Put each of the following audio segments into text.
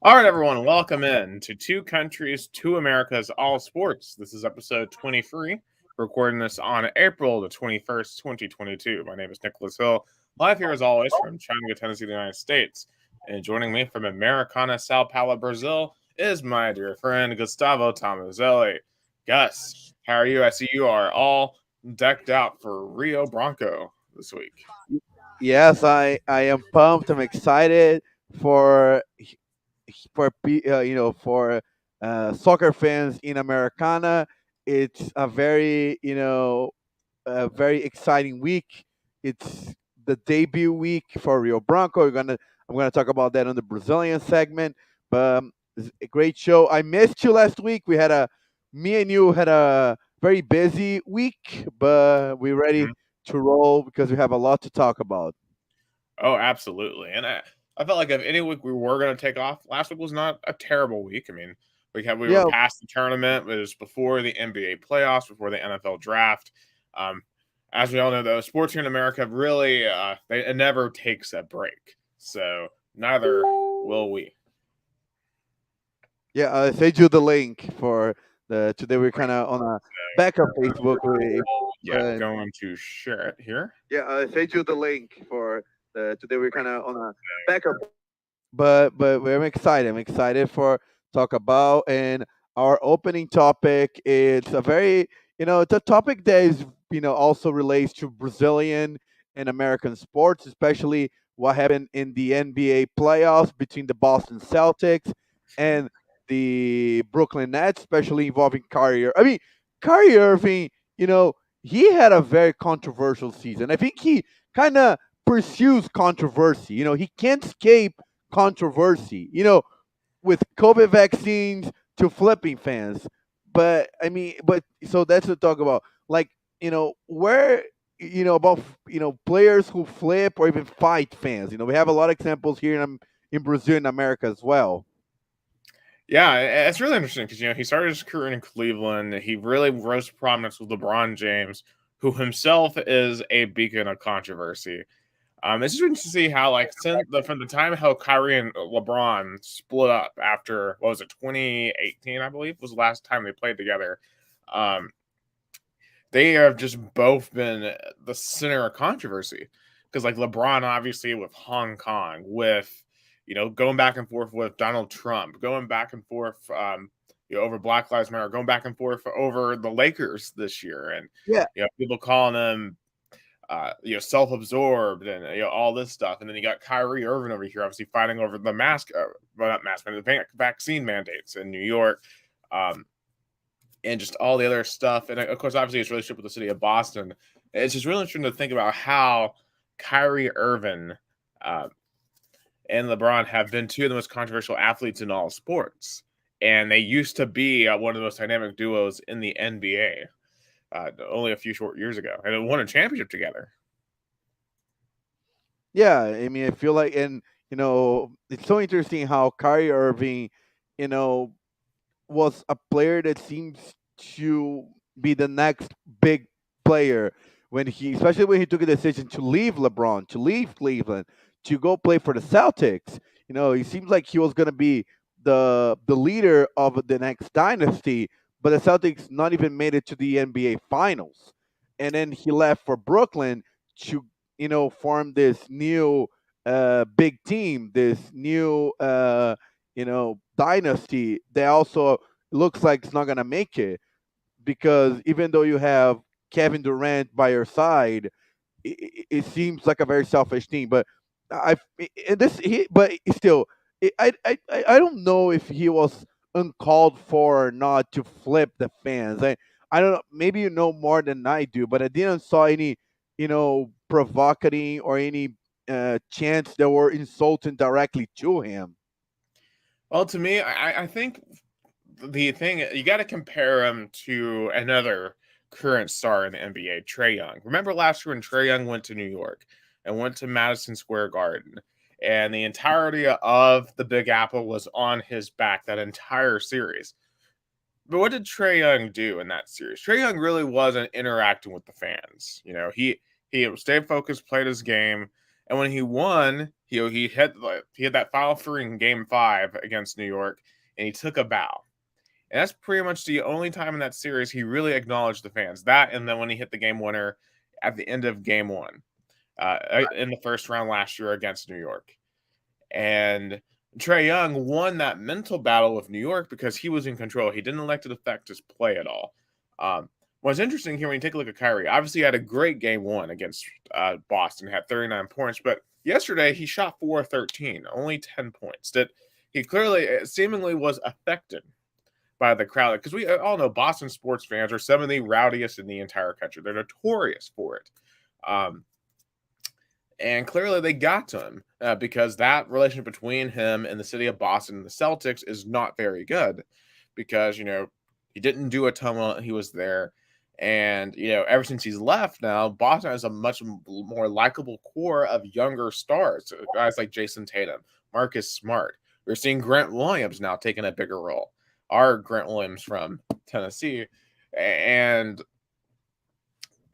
All right, everyone, welcome in to Two Countries, Two Americas, All Sports. This is episode 23, recording this on April the 21st, 2022. My name is Nicholas Hill, live here as always from Chattanooga, Tennessee, the United States. And joining me from Americana, Sao Paulo, Brazil, is my dear friend Gustavo Tomazeli. Gus, how are you? I see you are all decked out for Rio Bronco this week. Yes, I am pumped. I'm excited for for soccer fans in Americana. It's a very a very exciting week. It's the debut week for Rio Branco. I'm gonna talk about that on the Brazilian segment. But it's a great show. I missed you last week. Me and you had a very busy week, but we're ready to roll because we have a lot to talk about. Oh, absolutely. And I felt like if any week we were going to take off, last week was not a terrible week. I mean, we were Yeah, past the tournament. It was before the NBA playoffs, before the NFL draft. Um, as we all know, though, sports here in America really it never takes a break. So neither will we. yeah. I sent you the link for the today. We're kind of on a back of Facebook. Yeah, Uh, going to share it here. yeah, I sent you the link for the today. We're kind of on a back of, but I'm excited. I'm excited for talk about and our opening topic. It's a very it's a topic that is also relates to Brazilian and American sports, especially what happened in the NBA playoffs between the Boston Celtics and the Brooklyn Nets, especially involving Kyrie. I mean, Kyrie Irving. He had a very controversial season. I think he kind of pursues controversy. He can't escape controversy. With COVID vaccines to flipping fans. But I mean, but so that's to talk about. Like, where about players who flip or even fight fans. We have a lot of examples here in Brazil and America as well. Yeah, it's really interesting because he started his career in Cleveland. He really rose to prominence with LeBron James, who himself is a beacon of controversy. It's just interesting to see how, like, from the time how Kyrie and LeBron split up after what was it, 2018, I believe, was the last time they played together. Um, they have just both been the center of controversy because, like, LeBron obviously with Hong Kong, with going back and forth with Donald Trump, going back and forth, over Black Lives Matter, going back and forth over the Lakers this year, and Yeah, people calling them self-absorbed and all this stuff. And then you got Kyrie Irving over here, obviously fighting over the well, not mask, but the vaccine mandates in New York, um, and just all the other stuff. And of course, obviously, his relationship with the city of Boston. It's just really interesting to think about how Kyrie Irving uh, and LeBron have been two of the most controversial athletes in all sports. And they used to be one of the most dynamic duos in the NBA only a few short years ago, and won a championship together. yeah. I mean, I feel like, and it's so interesting how Kyrie Irving, you know, was a player that seems to be the next big player especially when he took a decision to leave LeBron, to leave Cleveland, to go play for the Celtics. He seems like he was going to be the leader of the next dynasty, but the Celtics not even made it to the NBA Finals, and then he left for Brooklyn to form this new big team, this new dynasty that also looks like it's not gonna make it because even though you have Kevin Durant by your side, it seems like a very selfish team. But I and this he, but still, I don't know if he was uncalled for or not to flip the fans. I don't know. Maybe you know more than I do, but I didn't saw any provocating or any chants that were insulting directly to him. Well, to me, I think the thing you got to compare him to another current star in the NBA, Trey Young. Remember last year when Trey Young went to New York and went to Madison Square Garden, and the entirety of the Big Apple was on his back that entire series. But what did Trey Young do in that series? Trey Young really wasn't interacting with the fans. He stayed focused, played his game, And when he won, he hit that final three in Game 5 against New York, and he took a bow. And that's pretty much the only time in that series he really acknowledged the fans. That, and then when he hit the game winner at the end of Game 1 in the first round last year against New York. And Trae Young won that mental battle with New York because he was in control. He didn't let it affect his play at all. What's interesting here when you take a look at Kyrie, obviously he had a great Game 1 against Boston, had 39 points, but yesterday he shot 4 of 13, only 10 points. That he clearly, seemingly was affected by the crowd, because we all know Boston sports fans are some of the rowdiest in the entire country. They're notorious for it. And clearly they got to him because that relationship between him and the city of Boston and the Celtics is not very good, because, he didn't do a ton while he was there. And, ever since he's left now, Boston has a much more likable core of younger stars, guys like Jason Tatum, Marcus Smart. We're seeing Grant Williams now taking a bigger role. Our Grant Williams from Tennessee. And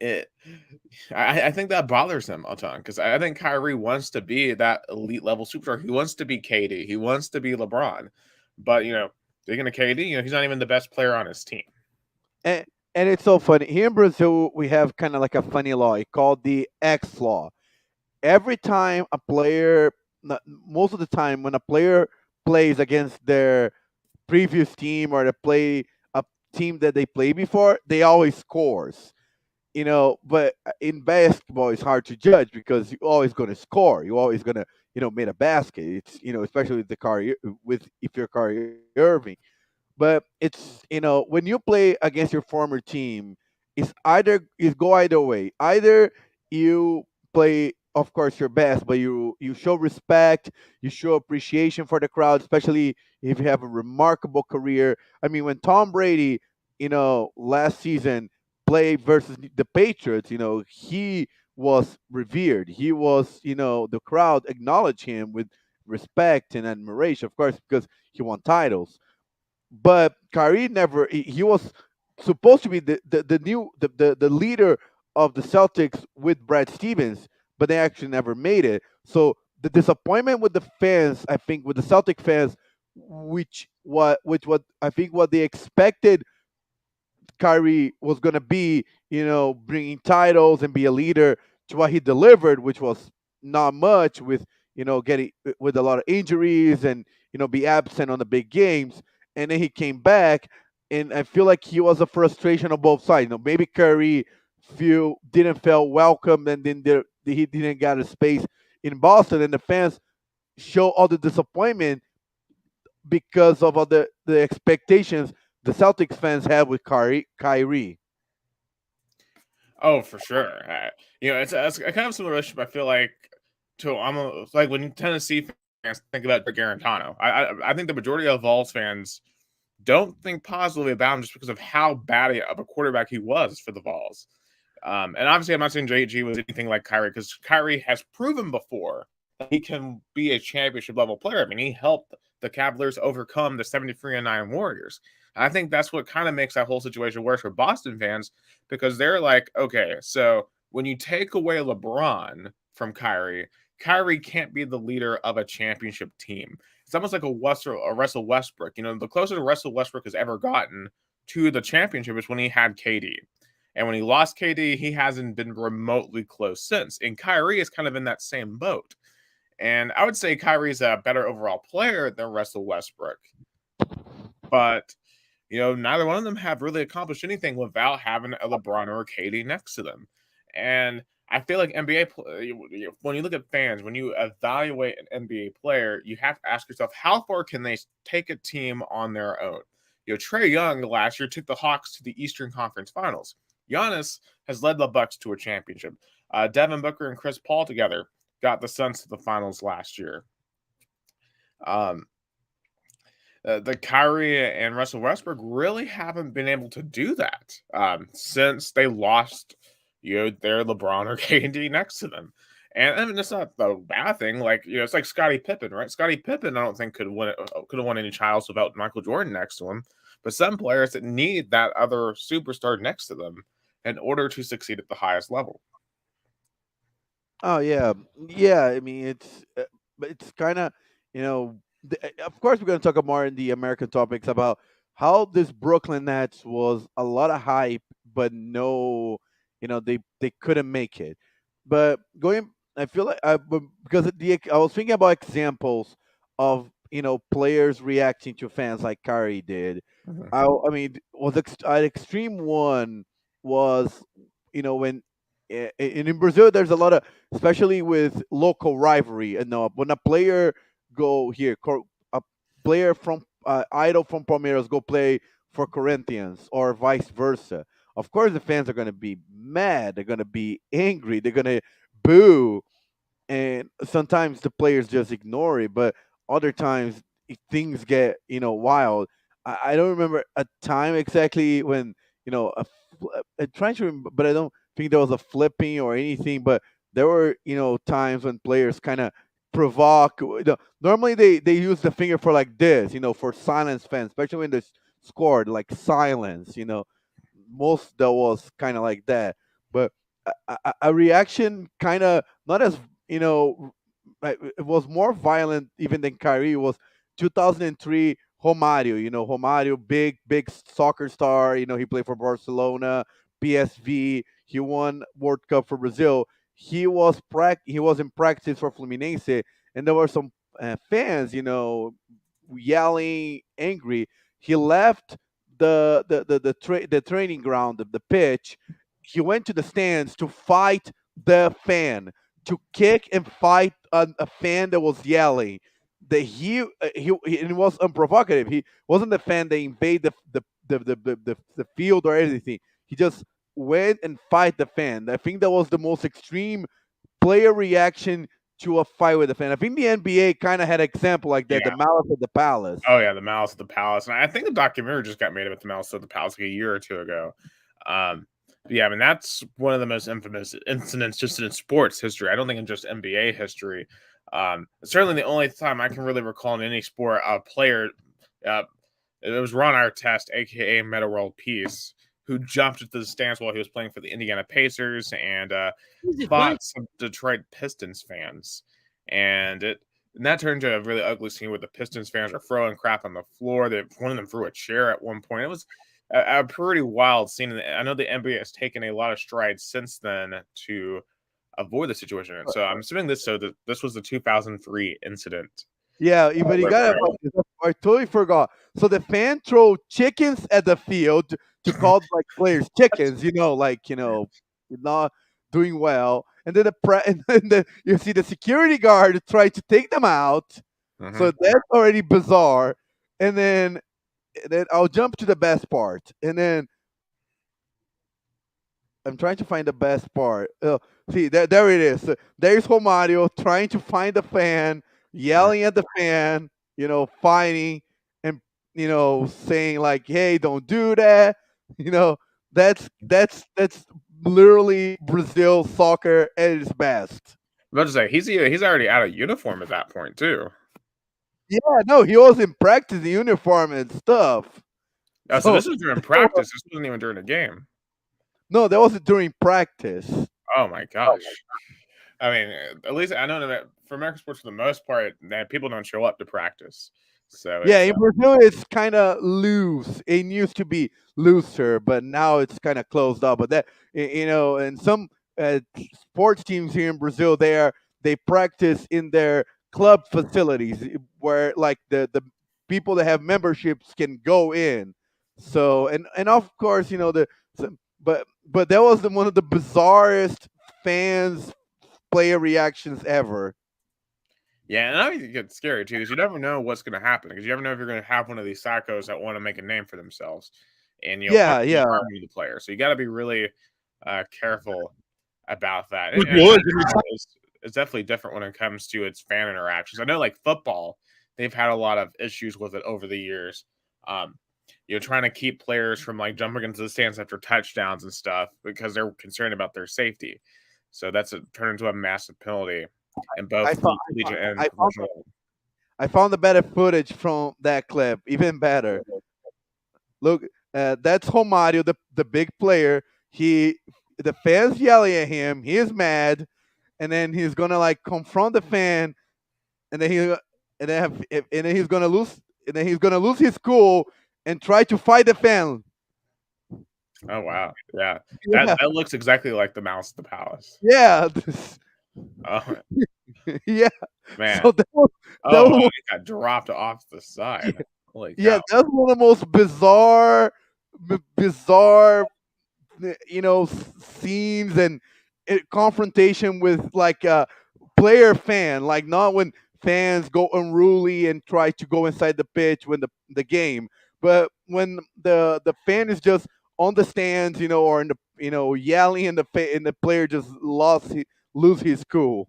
I think that bothers him a ton, because I think Kyrie wants to be that elite level superstar. He wants to be KD. He wants to be LeBron. But, speaking of KD, he's not even the best player on his team. And it's so funny. Here in Brazil, we have kind of like a funny law called the X law. Every time a player, most of the time when a player plays against their previous team or they play a team that they played before, they always scores. But in basketball, it's hard to judge because you're always going to score. You're always going to, make a basket. It's, especially with if you're Kyrie Irving. But it's, when you play against your former team, it's go either way. Either you play, of course, your best, but you show respect, you show appreciation for the crowd, especially if you have a remarkable career. I mean, when Tom Brady, last season played versus the Patriots, he was revered. He was, the crowd acknowledged him with respect and admiration, of course, because he won titles. But Kyrie never. He was supposed to be the leader of the Celtics with Brad Stevens, but they actually never made it. So the disappointment with the fans, I think, with the Celtic fans, which what I think what they expected Kyrie was going to be, bringing titles and be a leader, to what he delivered, which was not much, with, getting with a lot of injuries and, be absent on the big games. And then he came back, and I feel like he was a frustration on both sides. Maybe Curry didn't feel welcome, and then he didn't get a space in Boston, and the fans show all the disappointment because of all the expectations the Celtics fans have with Kyrie. Oh, for sure. It's a kind of similar relationship, I feel like, to almost like when Tennessee fans think about Garantano. I think the majority of Vols fans don't think positively about him just because of how bad of a quarterback he was for the Vols. And obviously, I'm not saying JG was anything like Kyrie, because Kyrie has proven before that he can be a championship level player. I mean, he helped the Cavaliers overcome the 73-9 Warriors. And I think that's what kind of makes that whole situation worse for Boston fans, because they're like, okay, so when you take away LeBron from Kyrie, Kyrie can't be the leader of a championship team. It's almost like a Russell Westbrook. The closer Russell Westbrook has ever gotten to the championship is when he had KD. And when he lost KD, he hasn't been remotely close since. And Kyrie is kind of in that same boat. And I would say Kyrie's a better overall player than Russell Westbrook. But, neither one of them have really accomplished anything without having a LeBron or a KD next to them. And I feel like NBA, when you look at fans, when you evaluate an NBA player, you have to ask yourself, how far can they take a team on their own? Trae Young last year took the Hawks to the Eastern Conference Finals. Giannis has led the Bucks to a championship. Devin Booker and Chris Paul together got the Suns to the finals last year. The Kyrie and Russell Westbrook really haven't been able to do that since they lost, their LeBron or KD next to them. And I mean, it's not a bad thing. Like, it's like Scottie Pippen, right? Scottie Pippen, I don't think could have won any titles without Michael Jordan next to him. But some players that need that other superstar next to them in order to succeed at the highest level. Oh yeah, yeah. I mean, but it's kind of, of course we're going to talk more in the American topics about how this Brooklyn Nets was a lot of hype, but no, they couldn't make it. But going, I feel like because I was thinking about examples of players reacting to fans like Kyrie did. Mhm. I mean, an extreme one was when in Brazil there's a lot of, especially with local rivalry. And when a player go here, a player from idol from Palmeiras go play for Corinthians or vice versa. Of course, the fans are going to be mad. They're going to be angry. They're going to boo, and sometimes the players just ignore it, but other times things get wild. I don't remember a time exactly when I'm trying to remember, but I don't think there was a flipping or anything. But there were times when players kind of provoke. Normally they use the finger for like this, for silence fans, especially when they scored like silence. Most that was kind of like that, but a reaction kind of not as you know it was more violent even than Kyrie was 2003 Romario. Romario, big soccer star. He played for Barcelona, PSV. He won World Cup for Brazil. He was in practice for Fluminense, and there were some fans, yelling, angry. He left the training ground, the pitch. He went to the stands to fight the fan, to kick and fight a fan that was yelling. And it was unprovocative. He wasn't the fan that invade the field or anything. He just went and fight the fan. I think that was the most extreme player reaction to a fight with a fan. I think the NBA kind of had an example like that, the Yeah. Malice at the Palace. Oh yeah, the Malice at the Palace, and I think the documentary just got made about the Malice at the Palace like a year or two ago. Yeah, I mean that's one of the most infamous incidents just in sports history. I don't think in just NBA history. Certainly the only time I can really recall in any sport a player, uh, it was Ron Artest, aka Meta World Peace, who jumped into the stands while he was playing for the Indiana Pacers and Who's he playing? fought some Detroit Pistons fans, and it and that turned into a really ugly scene where the Pistons fans are throwing crap on the floor. One of them threw a chair at one point. It was a pretty wild scene. And I know the NBA has taken a lot of strides since then to avoid the situation. So I'm assuming this was the 2003 incident. Yeah, but you Where got apparently- to. I totally forgot. So the fan throw chickens at the field to call like players chickens. Not doing well, and then and then you see the security guard try to take them out. Mhm. So that's already bizarre. And then I'll jump to the best part, and then I'm trying to find the best part. See, there it is. There's Romario trying to find the fan, Mhm. yelling at the fan, fighting and saying like, "Hey, don't do that." You know, that's literally Brazil soccer at its best. I'm about to say he's already out of uniform at that point too. Yeah, no, he was in practice in uniform and stuff. Oh, so So this was during practice. This wasn't even during a game. no, that was during practice. Oh my gosh. I mean, at least I know that for American sports, for the most part, that people don't show up to practice. So Yeah, it's in Brazil it's kind of loose. It used to be looser, but now it's kind of closed up. But and some sports teams here in Brazil, they practice in their club facilities where like the people that have memberships can go in. So and of course but that was one of the bizarrest fans player reactions ever. yeah, and I think it gets scary too because you never know what's going to happen because you never know if you're going to have one of these psychos that want to make a name for themselves and Yeah, possibly yeah. harm you, the player. So you got to be really careful about that. Good And boy. basketball is definitely different when it comes to its fan interactions. I know, like football, they've had a lot of issues with it over the years. Um, trying to keep players from like jumping into the stands after touchdowns and stuff because they're concerned about their safety. So turned into a massive penalty in I both found, the collegiate and I found professional. I found the better footage from that clip, even better. Look, that's Romario, the big player. The fans yelling at him. He is mad, and then he's gonna like confront the fan, and then and then he's gonna lose, and then he's gonna lose his cool and try to fight the fan. Oh wow. Yeah. That Yeah, that looks exactly like the Mouse at the Palace. yeah, Oh yeah. man. So that Oh wow, was he got dropped off the side. Holy yeah, cow. that's one of the most bizarre scenes and confrontation with like a player fan, like not when fans go unruly and try to go inside the pitch when the game, but when the fan is just on the stands, or in the yelling, and the player just lose his cool.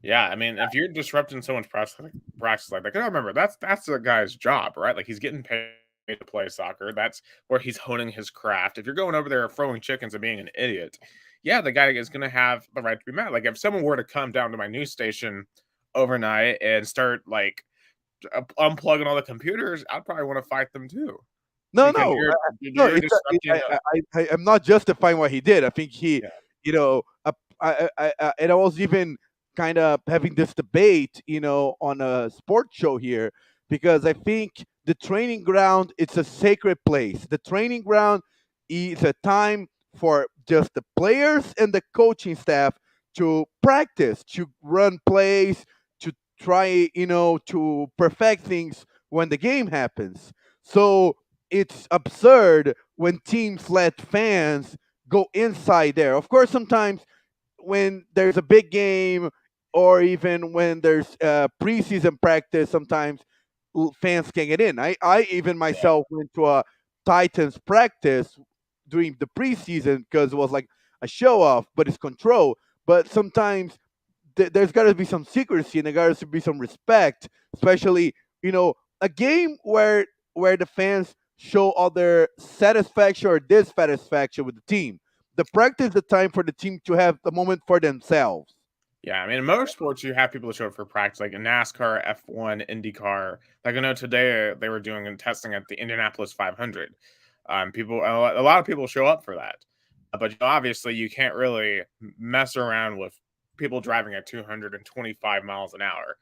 Yeah, I mean, if you're disrupting someone's practice like that, 'cause I remember that's the guy's job, right? Like he's getting paid to play soccer. That's where he's honing his craft. If you're going over there throwing chickens and being an idiot, yeah, the guy is going to have the right to be mad. Like if someone were to come down to my news station overnight and start like unplugging all the computers, I'd probably want to fight them too No, because no, no. you're disrupting. I'm not justifying what he did. I think he, Yeah, and I was even kind of having this debate, on a sports show here, because I think the training ground, it's a sacred place. The training ground is a time for just the players and the coaching staff to practice, to run plays, to try, to perfect things when the game happens. So it's absurd when teams let fans go inside there. Of course, sometimes when there's a big game, or even when there's preseason practice, sometimes fans can get in. I even yeah, myself went to a Titans practice during the preseason because it was like a show off, but it's control. But sometimes there's got to be some secrecy, and there got to be some respect, especially a game where the fans show all their satisfaction or dissatisfaction with the team. The practice is the time for the team to have the moment for themselves. yeah. I mean, in motorsports, you have people that show up for practice, like in NASCAR, F1, IndyCar. Like I know today they were doing and testing at the Indianapolis 500. People, a lot of people show up for that, but obviously you can't really mess around with people driving at 225 miles an hour.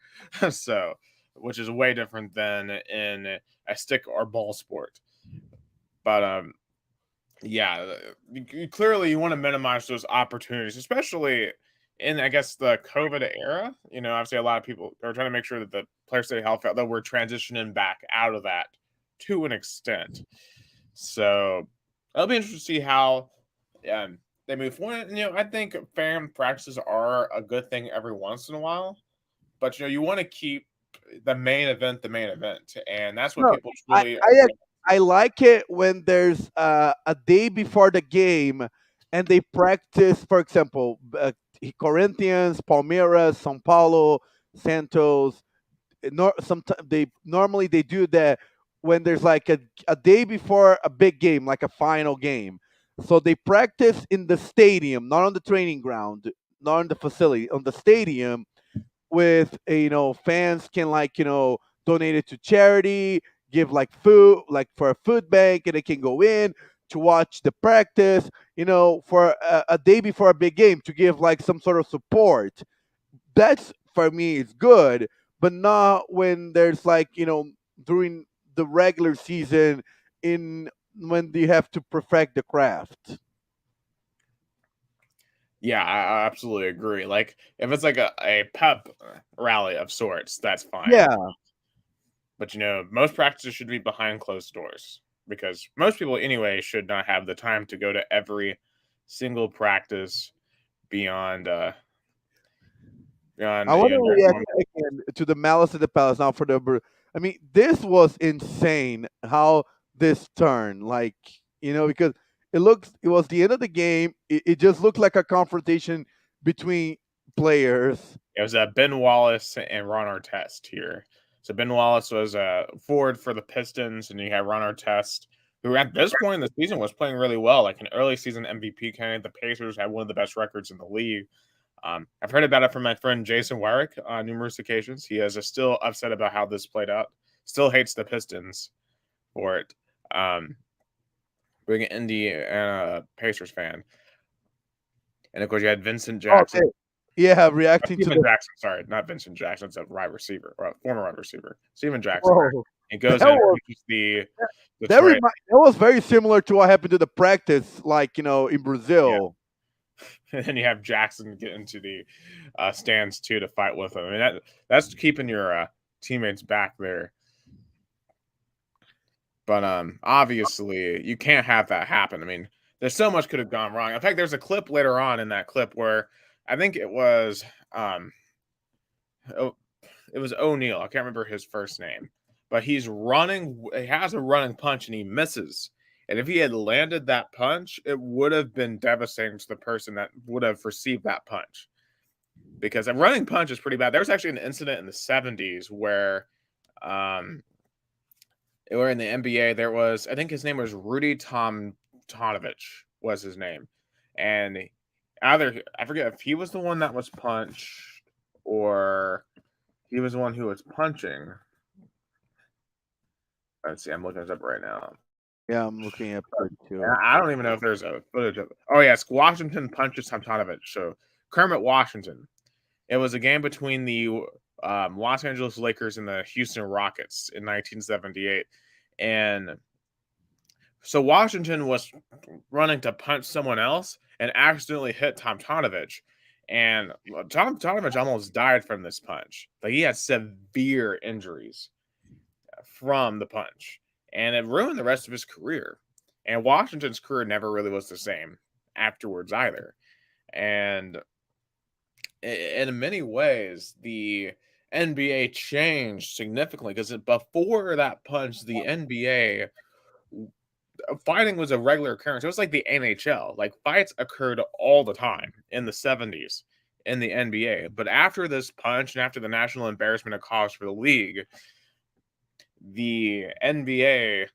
So, which is way different than in a stick or ball sport. But yeah, clearly you want to minimize those opportunities, especially in I guess the COVID era. Obviously a lot of people are trying to make sure that the players stay healthy, although we're transitioning back out of that to an extent. So it'll be interesting to see how they move forward. And, I think fan practices are a good thing every once in a while, but you want to keep the main event, and that's what No, people I truly I, ac- I like it when there's a day before the game, and they practice. For example, Corinthians, Palmeiras, São Paulo, Santos. Sometimes they normally they do that when there's like a day before a big game, like a final game. So they practice in the stadium, not on the training ground, not on the facility, on the stadium, with fans can like donate it to charity, give like food, like for a food bank, and they can go in to watch the practice, for a day before a big game, to give like some sort of support. That's for me is good, but not when there's like during the regular season, in when you have to perfect the craft. Yeah, I absolutely agree. Like, if it's like a pep rally of sorts, that's fine. Yeah. But most practices should be behind closed doors because most people, anyway, should not have the time to go to every single practice beyond I beyond want to their react normal. again to the Malice at the Palace now for the. I mean, this was insane how this turned. Like, because it was the end of the game. It just looked like a confrontation between players. It was Ben Wallace and Ron Artest here. So Ben Wallace was forward for the Pistons, and you had Ron Artest, who at this point in the season was playing really well, like an early season MVP candidate. The Pacers had one of the best records in the league. I've heard about it from my friend Jason Warwick on numerous occasions. He is still upset about how this played out. Still hates the Pistons for it. Being an Indy and a Pacers fan. And of course, you had Vincent Okay. Jackson. Yeah, reacting to Steven the Jackson, sorry, not Vincent Jackson. It's a wide receiver, or a former wide receiver. Steven Jackson. bro. He That goes in, was teaches the that trade. that was very similar to what happened to the practice, like in Yeah. Brazil. And then you have Jackson get into the stands too to fight with him. I mean, that's keeping your teammates back there. But obviously you can't have that happen. I mean, there's so much could have gone wrong. In fact, there's a clip later on in that clip where I think it was oh, it was O'Neal. I can't remember his first name, but he's running. He has a running punch and he misses. And if he had landed that punch, it would have been devastating to the person that would have received that punch. Because a running punch is pretty bad. There was actually an incident in the 70s where in the NBA, there was, I think his name was Rudy Tomjanovich was his name. And either, I forget if he was the one that was punched or he was the one who was punching. Let's see, I'm looking this up right now. Yeah, I'm looking at it too. I don't even know if there's a footage of it. Oh, yes, Washington punches Tomjanovich. So Kermit Washington. It was a game between the Los Angeles Lakers and the Houston Rockets in 1978. And so Washington was running to punch someone else and accidentally hit Tomjanovich. And Tomjanovich almost died from this punch. Like, he had severe injuries from the punch. And it ruined the rest of his career. And Washington's career never really was the same afterwards either. And in many ways, the NBA changed significantly because before that punch, the NBA fighting was a regular occurrence. It was like the NHL. Like, fights occurred all the time in the 70s in the NBA. But after this punch and after the national embarrassment it caused for the league, the NBA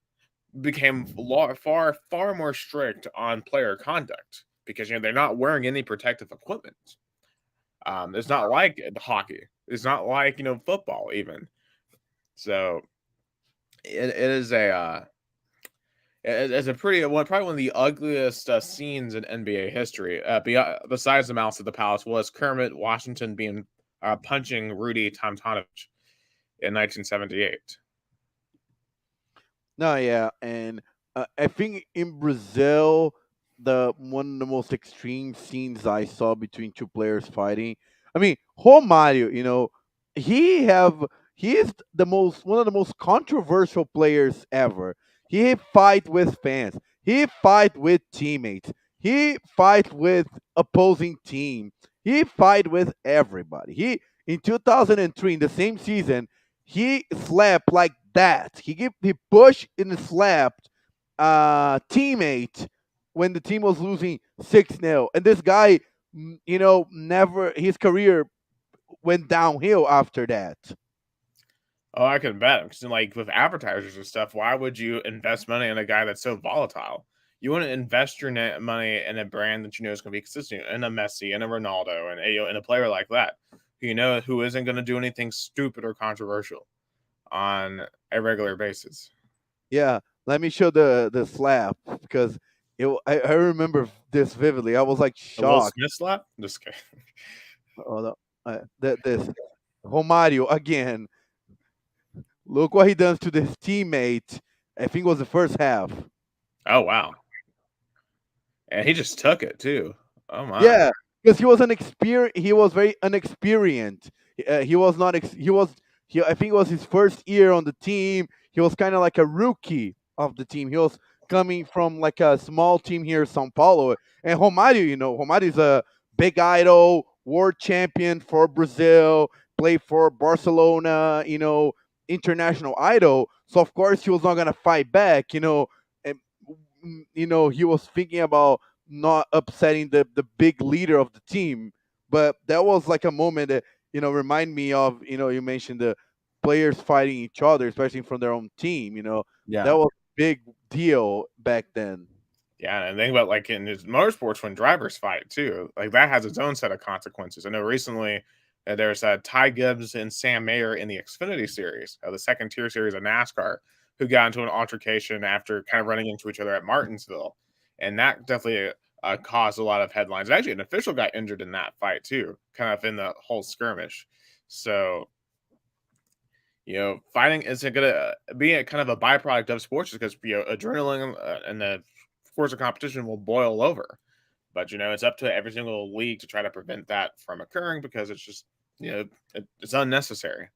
became far more strict on player conduct because they're not wearing any protective equipment. It's not like hockey. It's not like football even. So it is it's a pretty probably one of the ugliest scenes in NBA history. Besides the Mouse at the Palace was Kermit Washington being punching Rudy Tomjanovich in 1978. No, yeah, and I think in Brazil, the one of the most extreme scenes I saw between two players fighting. I mean, Romário, he is the most one of the most controversial players ever. He fight with fans. He fight with teammates. He fight with opposing team. He fight with everybody. He in 2003 in the same season he slapped like that. He pushed and slapped teammate when the team was losing 6-0. And this guy, never his career went downhill after that. Oh, I can bet. Because like with advertisers and stuff, why would you invest money in a guy that's so volatile? You want to invest your money in a brand that is going to be consistent, in a Messi, and a Ronaldo, and a player like that, who isn't going to do anything stupid or controversial on a regular basis. Yeah, let me show the slap because I remember this vividly. I was like The Will shocked. Smith slap? Just kidding. Hold on. This Romario again. Look what he does to this teammate. I think it was the first half. Oh wow! And he just took it too. Oh my! Yeah, because he was he was very inexperienced. He was not. He was. I think it was his first year on the team. He was kind of like a rookie of the team. He was coming from like a small team here in São Paulo. And Romário, Romário is a big idol, world champion for Brazil, played for Barcelona. International idol. So of course he was not gonna fight back. And he was thinking about not upsetting the big leader of the team. But that was like a moment that remind me of you mentioned the players fighting each other, especially from their own team. That Yeah, was a big deal back then. yeah. And think about like in his motorsports when drivers fight too, like that has its own set of consequences. I know recently there's Ty Gibbs and Sam Mayer in the Xfinity series, the second tier series of NASCAR, who got into an altercation after kind of running into each other at Martinsville, and that definitely caused a lot of headlines. Actually, an official got injured in that fight too, kind of in the whole skirmish. So, fighting isn't going to be a kind of a byproduct of sports because, adrenaline and the force of competition will boil over. But, it's up to every single league to try to prevent that from occurring because it's just, it's unnecessary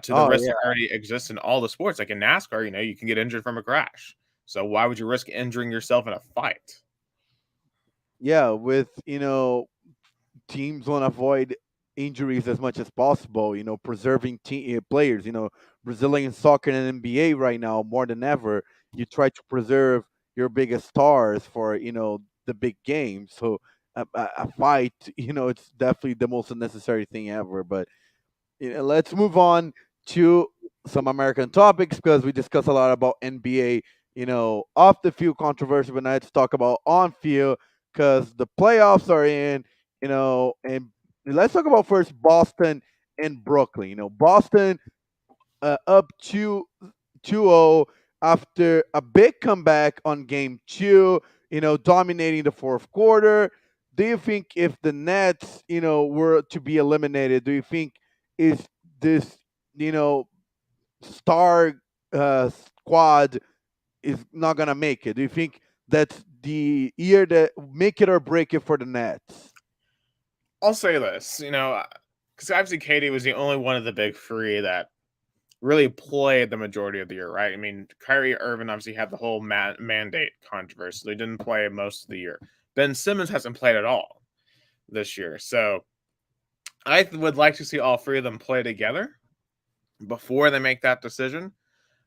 to the Oh risk yeah, that already exists in all the sports. Like in NASCAR, you can get injured from a crash. So why would you risk injuring yourself in a fight? yeah. With teams want to avoid injuries as much as possible. Preserving players. Brazilian soccer and NBA right now more than ever. You try to preserve your biggest stars for the big games. So a fight, it's definitely the most unnecessary thing ever. But let's move on to some American topics because we discussed a lot about NBA, off the field controversy, but now let's talk about on field because the playoffs are in, and let's talk about first Boston and Brooklyn. Boston up 2-0 after a big comeback on game two, dominating the fourth quarter. Do you think if the Nets, were to be eliminated, do you think is this, you know, star squad is not gonna make it? Do you think that's the year that make it or break it for the Nets? I'll say this, because obviously Katie was the only one of the big three that really played the majority of the year, right? I mean, Kyrie Irving obviously had the whole mandate controversy. They didn't play most of the year. Ben Simmons hasn't played at all this year. So I would like to see all three of them play together before they make that decision.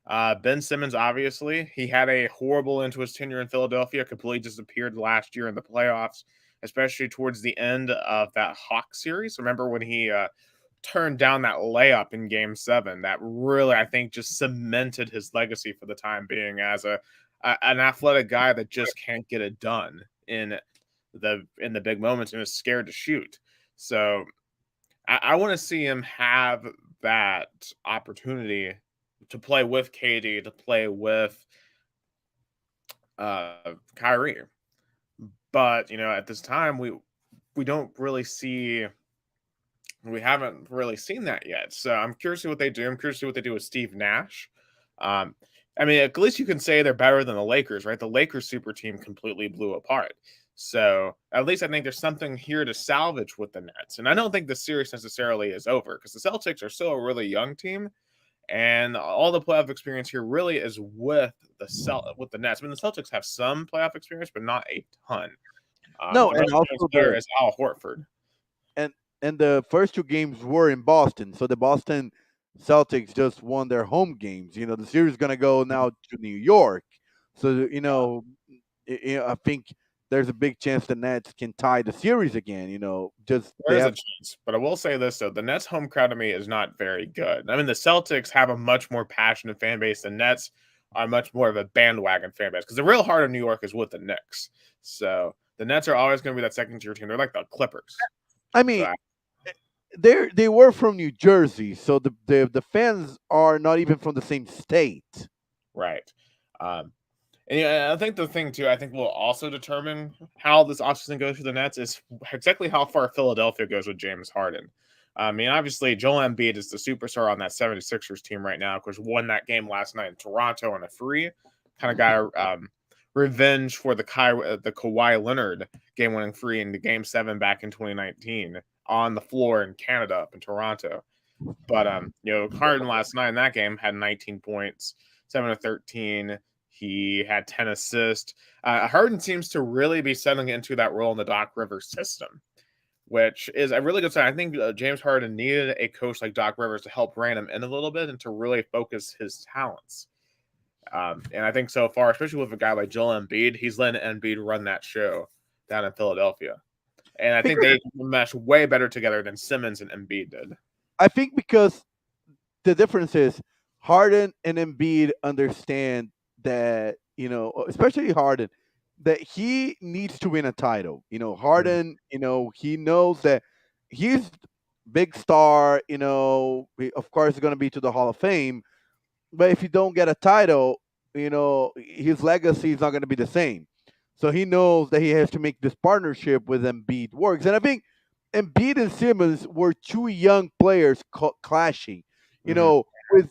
Ben Simmons, obviously, he had a horrible end to his tenure in Philadelphia, completely disappeared last year in the playoffs, especially towards the end of that Hawks series. Remember when he turned down that layup in game seven? That really, I think, just cemented his legacy for the time being as an athletic guy that just can't get it done in the big moments and is scared to shoot. So I want to see him have that opportunity to play with KD, to play with Kyrie. But at this time, we don't really see we haven't really seen that yet. So I'm curious to see what they do. I'm curious to see what they do with Steve Nash. Um, I mean, at least you can say they're better than the Lakers, right? The Lakers super team completely blew apart. So at least I think there's something here to salvage with the Nets. And I don't think the series necessarily is over because the Celtics are still a really young team. And all the playoff experience here really is with the Nets. I mean, the Celtics have some playoff experience, but not a ton. No, The and most famous also player is Al Horford. and and the first two games were in Boston, so the Boston Celtics just won their home games. The series is gonna go now to New York, so I think there's a big chance the Nets can tie the series again. Just There they is a have. chance, but I will say this though: the Nets' home crowd to me is not very good. I mean, the Celtics have a much more passionate fan base. The Nets are much more of a bandwagon fan base because the real heart of New York is with the Knicks. So the Nets are always going to be that second tier team. They're like the Clippers. I So mean, they were from New Jersey, so the fans are not even from the same state. right. Um, And I think the thing too, I think will also determine how this offseason goes for the Nets is exactly how far Philadelphia goes with James Harden. I mean, obviously, Joel Embiid is the superstar on that 76ers team right now. Of course, won that game last night in Toronto on a free. Kind of got revenge for the Kawhi Leonard game-winning free in the Game 7 back in 2019 on the floor in Canada up in Toronto. But Harden last night in that game had 19 points, 7 of 13. He had 10 assists. Harden seems to really be settling into that role in the Doc Rivers system, which is a really good sign. I think James Harden needed a coach like Doc Rivers to help rein him in a little bit and to really focus his talents. And I think so far, especially with a guy like Joel Embiid, he's letting Embiid run that show down in Philadelphia. And I think they mesh way better together than Simmons and Embiid did. I think because the difference is Harden and Embiid understand that, especially Harden, that he needs to win a title. Harden, he knows that he's big star, of course, going to be to the Hall of Fame. But if you don't get a title, his legacy is not going to be the same. So he knows that he has to make this partnership with Embiid works. And I think Embiid and Simmons were two young players clashing. You Hmm. know, with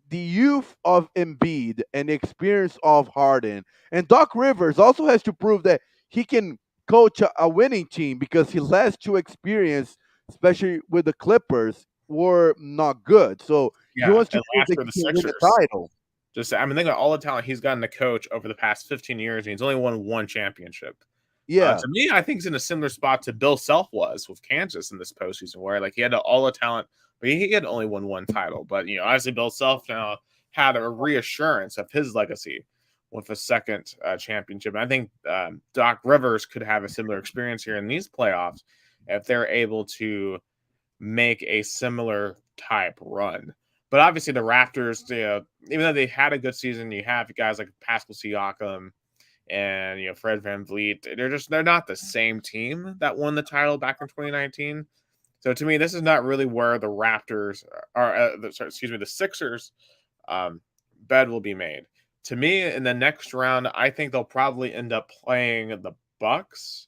the youth of Embiid and the experience of Harden. And Doc Rivers also has to prove that he can coach a winning team because his last two experience, especially with the Clippers, were not good. So he Yeah, wants to and prove last that for he the can win a Sixers. title. Just, I mean, think about all the talent he's gotten to coach over the past 15 years, and he's only won one championship. Yeah. To me, I think he's in a similar spot to Bill Self was with Kansas in this postseason, where like he had all the talent, but he had only won one title. But obviously, Bill Self now had a reassurance of his legacy with a second championship. And I think Doc Rivers could have a similar experience here in these playoffs if they're able to make a similar type run. But obviously, the Raptors, even though they had a good season, you have guys like Pascal Siakam and Fred VanVleet. They're not the same team that won the title back in 2019. So to me, this is not really where the Raptors are. The Sixers bed will be made. To me, in the next round, I think they'll probably end up playing the Bucks.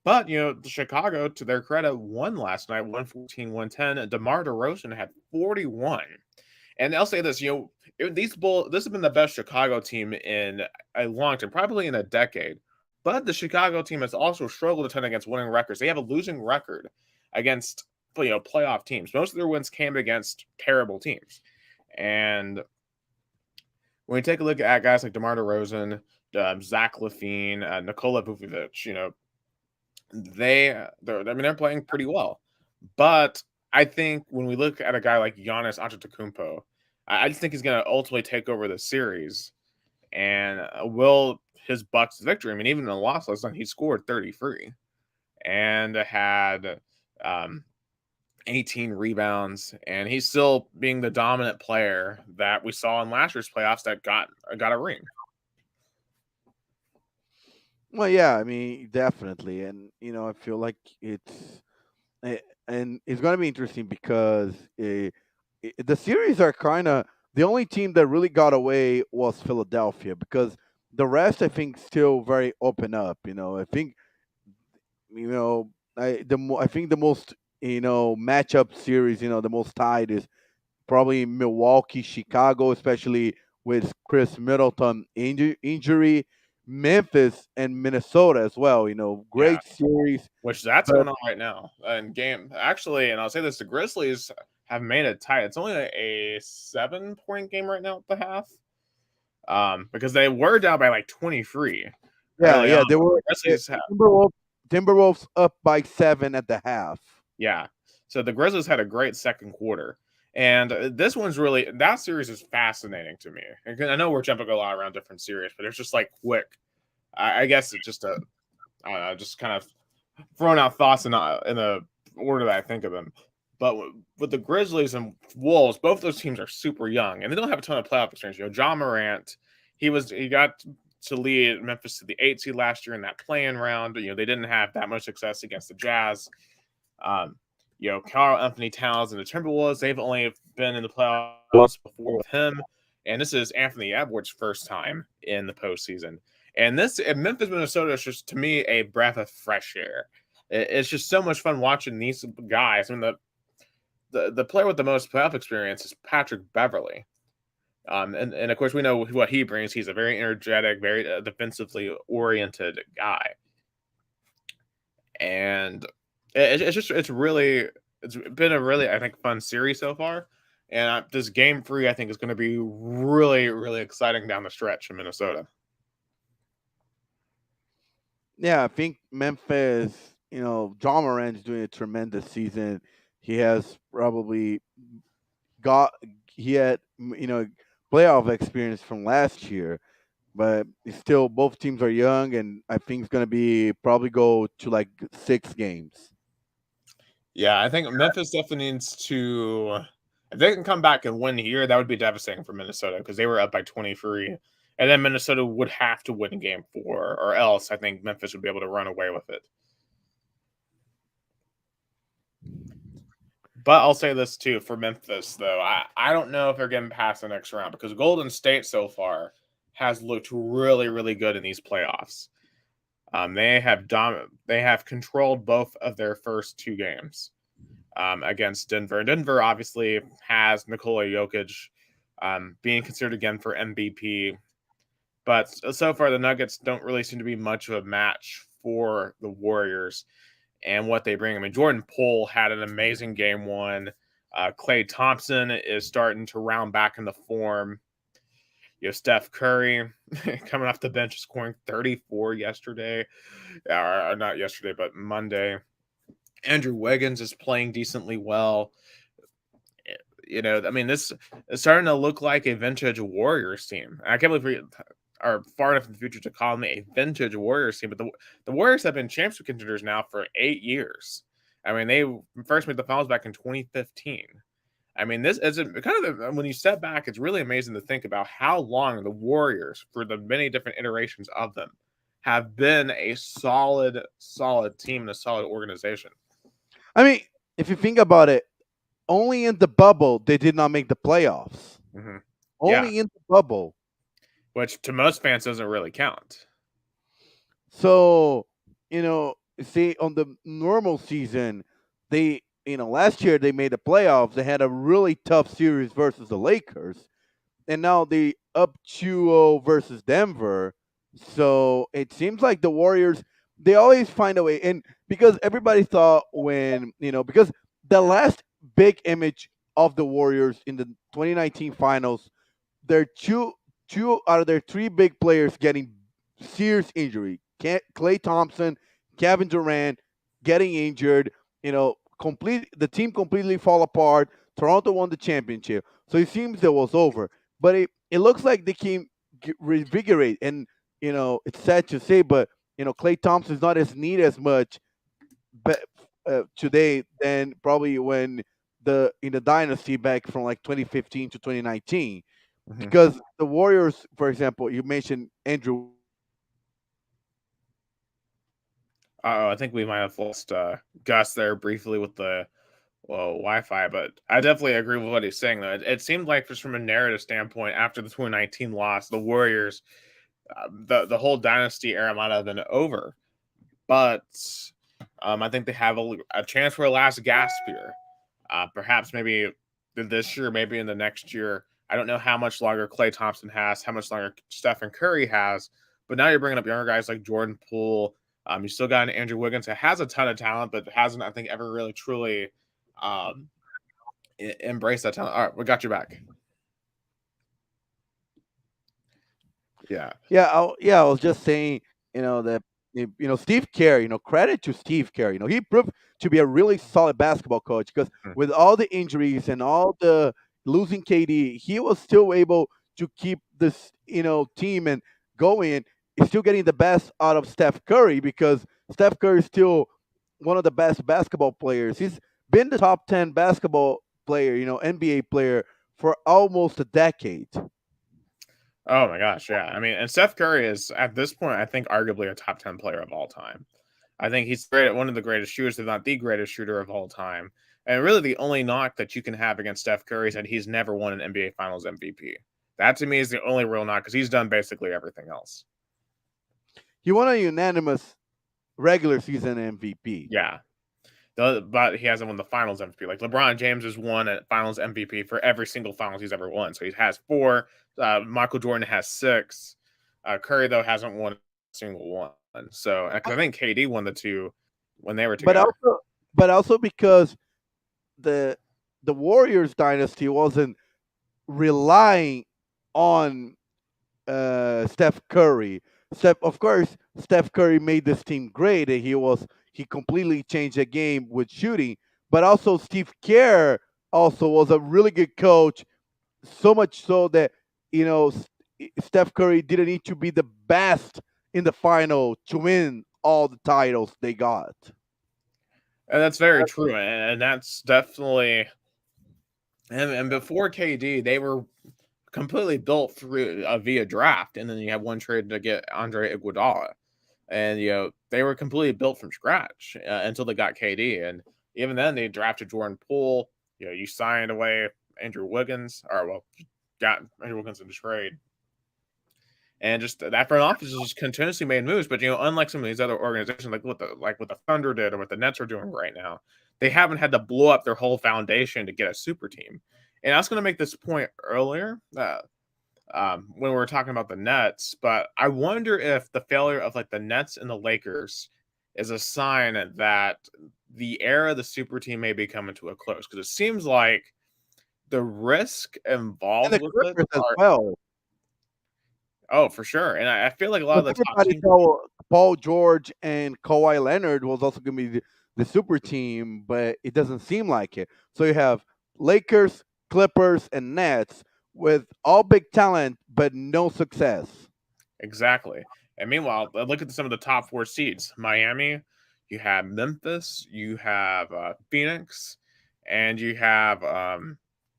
But the Chicago, to their credit, won last night, 114-110. DeMar DeRozan had 41. And I'll say this, this has been the best Chicago team in a long time, probably in a decade. But the Chicago team has also struggled a ton against winning records. They have a losing record against playoff teams. Most of their wins came against terrible teams. And when you take a look at guys like DeMar DeRozan, Zach LaVine, Nikola Vucevic, they're playing pretty well. But I think when we look at a guy like Giannis Antetokounmpo, I just think he's going to ultimately take over the series. And will his Bucks victory? I mean, even in the loss last night, he scored 33 and had 18 rebounds, and he's still being the dominant player that we saw in last year's playoffs that got a ring. Well, yeah, I mean, definitely. And, I feel like and it's going to be interesting because the series are kind of the only team that really got away was Philadelphia because the rest, I think, still very open up. I think, I think the most, matchup series, the most tied is probably Milwaukee, Chicago, especially with Chris Middleton injury, Memphis and Minnesota as well. Yeah, Great series. which that's But going on right now in game. Actually, and I'll say this: the Grizzlies have made it tight. It's only a 7-point game right now at the half. Because they were down by like 23 yeah, early on. yeah, they were Grizzlies have, Timberwolves up by 7 at the half. yeah. So the Grizzlies had a great second quarter. And this one's that series is fascinating to me. And I know we're jumping a lot around different series, but it's just like quick. I guess it's just just kind of throwing out thoughts in the order that I think of them. But with the Grizzlies and Wolves, both those teams are super young and they don't have a ton of playoff experience. John Morant, he got to lead Memphis to the 8 seed last year in that play-in round. They didn't have that much success against the Jazz. Um, Carl Anthony Towns and the Timberwolves, they've only been in the playoffs before with him. And this is Anthony Edwards' first time in the postseason. And this in Memphis, Minnesota is just to me a breath of fresh air. It's just so much fun watching these guys. I mean, the player with the most playoff experience is Patrick Beverly. And of course, we know what he brings. He's a very energetic, very defensively oriented guy. And it's been a really, I think, fun series so far. And this game 3, I think, is going to be really, really exciting down the stretch in Minnesota. Yeah, I think Memphis, John Morant's doing a tremendous season. He has probably got he had playoff experience from last year, but it's still both teams are young, and I think it's gonna be probably go to like 6 games. Yeah, I think Memphis definitely needs to. If they can come back and win here, that would be devastating for Minnesota because they were up by 23. And then Minnesota would have to win game 4, or else I think Memphis would be able to run away with it. But I'll say this too for Memphis, though. I don't know if they're getting past the next round because Golden State so far has looked really, really good in these playoffs. They have controlled both of their first two games against Denver. Denver obviously has Nikola Jokic being considered again for MVP, but so far the Nuggets don't really seem to be much of a match for the Warriors and what they bring. I mean, Jordan Poole had an amazing game one. Klay Thompson is starting to round back into form. Steph Curry coming off the bench, scoring 34 yesterday, or not yesterday, but Monday. Andrew Wiggins is playing decently well. I mean, this is starting to look like a vintage Warriors team. I can't believe we are far enough in the future to call them a vintage Warriors team, but the Warriors have been championship contenders now for 8 years. I mean, they first made the finals back in 2015. I mean, this is kind of when you step back, it's really amazing to think about how long the Warriors, for the many different iterations of them, have been a solid team and a solid organization. I mean, if you think about it, only in the bubble they did not make the playoffs. Mm-hmm. Yeah, Only in the bubble. which to most fans doesn't really count. So, see, on the normal season, last year they made the playoffs. They had a really tough series versus the Lakers, and now they up 2-0 versus Denver. So it seems like the Warriors, they always find a way. And because everybody thought because the last big image of the Warriors in the 2019 finals, there are two out of their three big players getting serious injury. Klay Thompson, Kevin Durant getting injured. The team completely fall apart. Toronto won the championship, so it seems it was over. But it looks like they came revigorate, and it's sad to say, but Klay Thompson is not as neat as much, but today than probably when in the dynasty back from like 2015 to 2019, Mm-hmm. because the Warriors, for example, you mentioned Andrew. I think we might have lost Gus there briefly with the Wi-Fi, but I definitely agree with what he's saying. Though it seemed like, just from a narrative standpoint, after the 2019 loss, the Warriors, the whole dynasty era might have been over. But I think they have a chance for a last gasp here. Perhaps maybe this year, maybe in the next year. I don't know how much longer Klay Thompson has, how much longer Stephen Curry has, but now you're bringing up younger guys like Jordan Poole. You still got an Andrew Wiggins that has a ton of talent, but hasn't, I think, ever really truly embraced that talent. All right, we got you back. Yeah. Yeah, I was just saying, that Steve Kerr, credit to Steve Kerr. He proved to be a really solid basketball coach because Hmm. with all the injuries and all the losing KD, he was still able to keep this team and going. He's still getting the best out of Steph Curry because Steph Curry is still one of the best basketball players. He's been the top 10 basketball player, NBA player for almost a decade. Oh my gosh, yeah. I mean, and Steph Curry is, at this point, I think, arguably a top 10 player of all time. I think he's great, one of the greatest shooters, if not the greatest shooter of all time. And really, the only knock that you can have against Steph Curry is that he's never won an NBA Finals MVP. That to me is the only real knock, because he's done basically everything else. He won a unanimous regular season MVP. Yeah. But he hasn't won the Finals MVP. Like LeBron James has won a Finals MVP for every single Finals he's ever won. So he has 4. Michael Jordan has 6. Curry, though, hasn't won a single one. So, because I think KD won the 2 when they were But together. also because the Warriors dynasty wasn't relying on Steph Curry. Of course, Steph Curry made this team great, and he completely changed the game with shooting. But also, Steve Kerr also was a really good coach. So much so that Steph Curry didn't need to be the best in the final to win all the titles they got. And that's very true. And that's definitely. And before KD, they were completely built through via draft. And then you have one trade to get Andre Iguodala. And, they were completely built from scratch until they got KD. And even then, they drafted Jordan Poole. You signed away Andrew Wiggins, got Andrew Wiggins in the trade. And just that front office has just continuously made moves. But unlike some of these other organizations, like what the Thunder did or what the Nets are doing right now, they haven't had to blow up their whole foundation to get a super team. And I was going to make this point earlier when we were talking about the Nets, but I wonder if the failure of like the Nets and the Lakers is a sign that the era of the super team may be coming to a close, because it seems like the risk And involved the with it Clippers as are well. for sure, and I feel like a lot of Because the top everybody teams. thought Paul George and Kawhi Leonard was also going to be the super team, but it doesn't seem like it. So you have Lakers, Clippers, and Nets with all big talent, but no success. Exactly. And meanwhile, look at some of the top four seeds: Miami, you have Memphis, you have Phoenix, and you have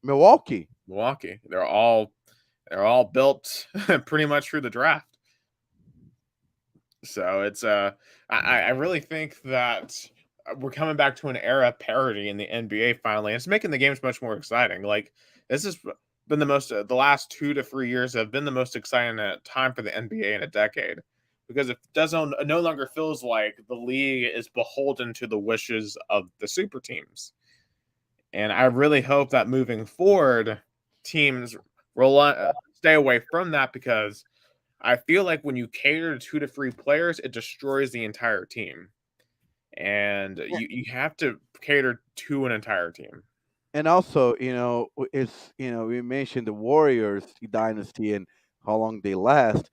Milwaukee. Milwaukee. They're all built pretty much through the draft. So it's I really think that we're coming back to an era of parity in the NBA finally. It's making the games much more exciting. Like this has been the last 2 to 3 years have been the most exciting time for the NBA in a decade, because it doesn't no longer feels like the league is beholden to the wishes of the super teams. And I really hope that moving forward, teams stay away from that, because I feel like when you cater to 2 to 3 players, it destroys the entire team. And you have to cater to an entire team. And also, it's we mentioned the Warriors dynasty and how long they last.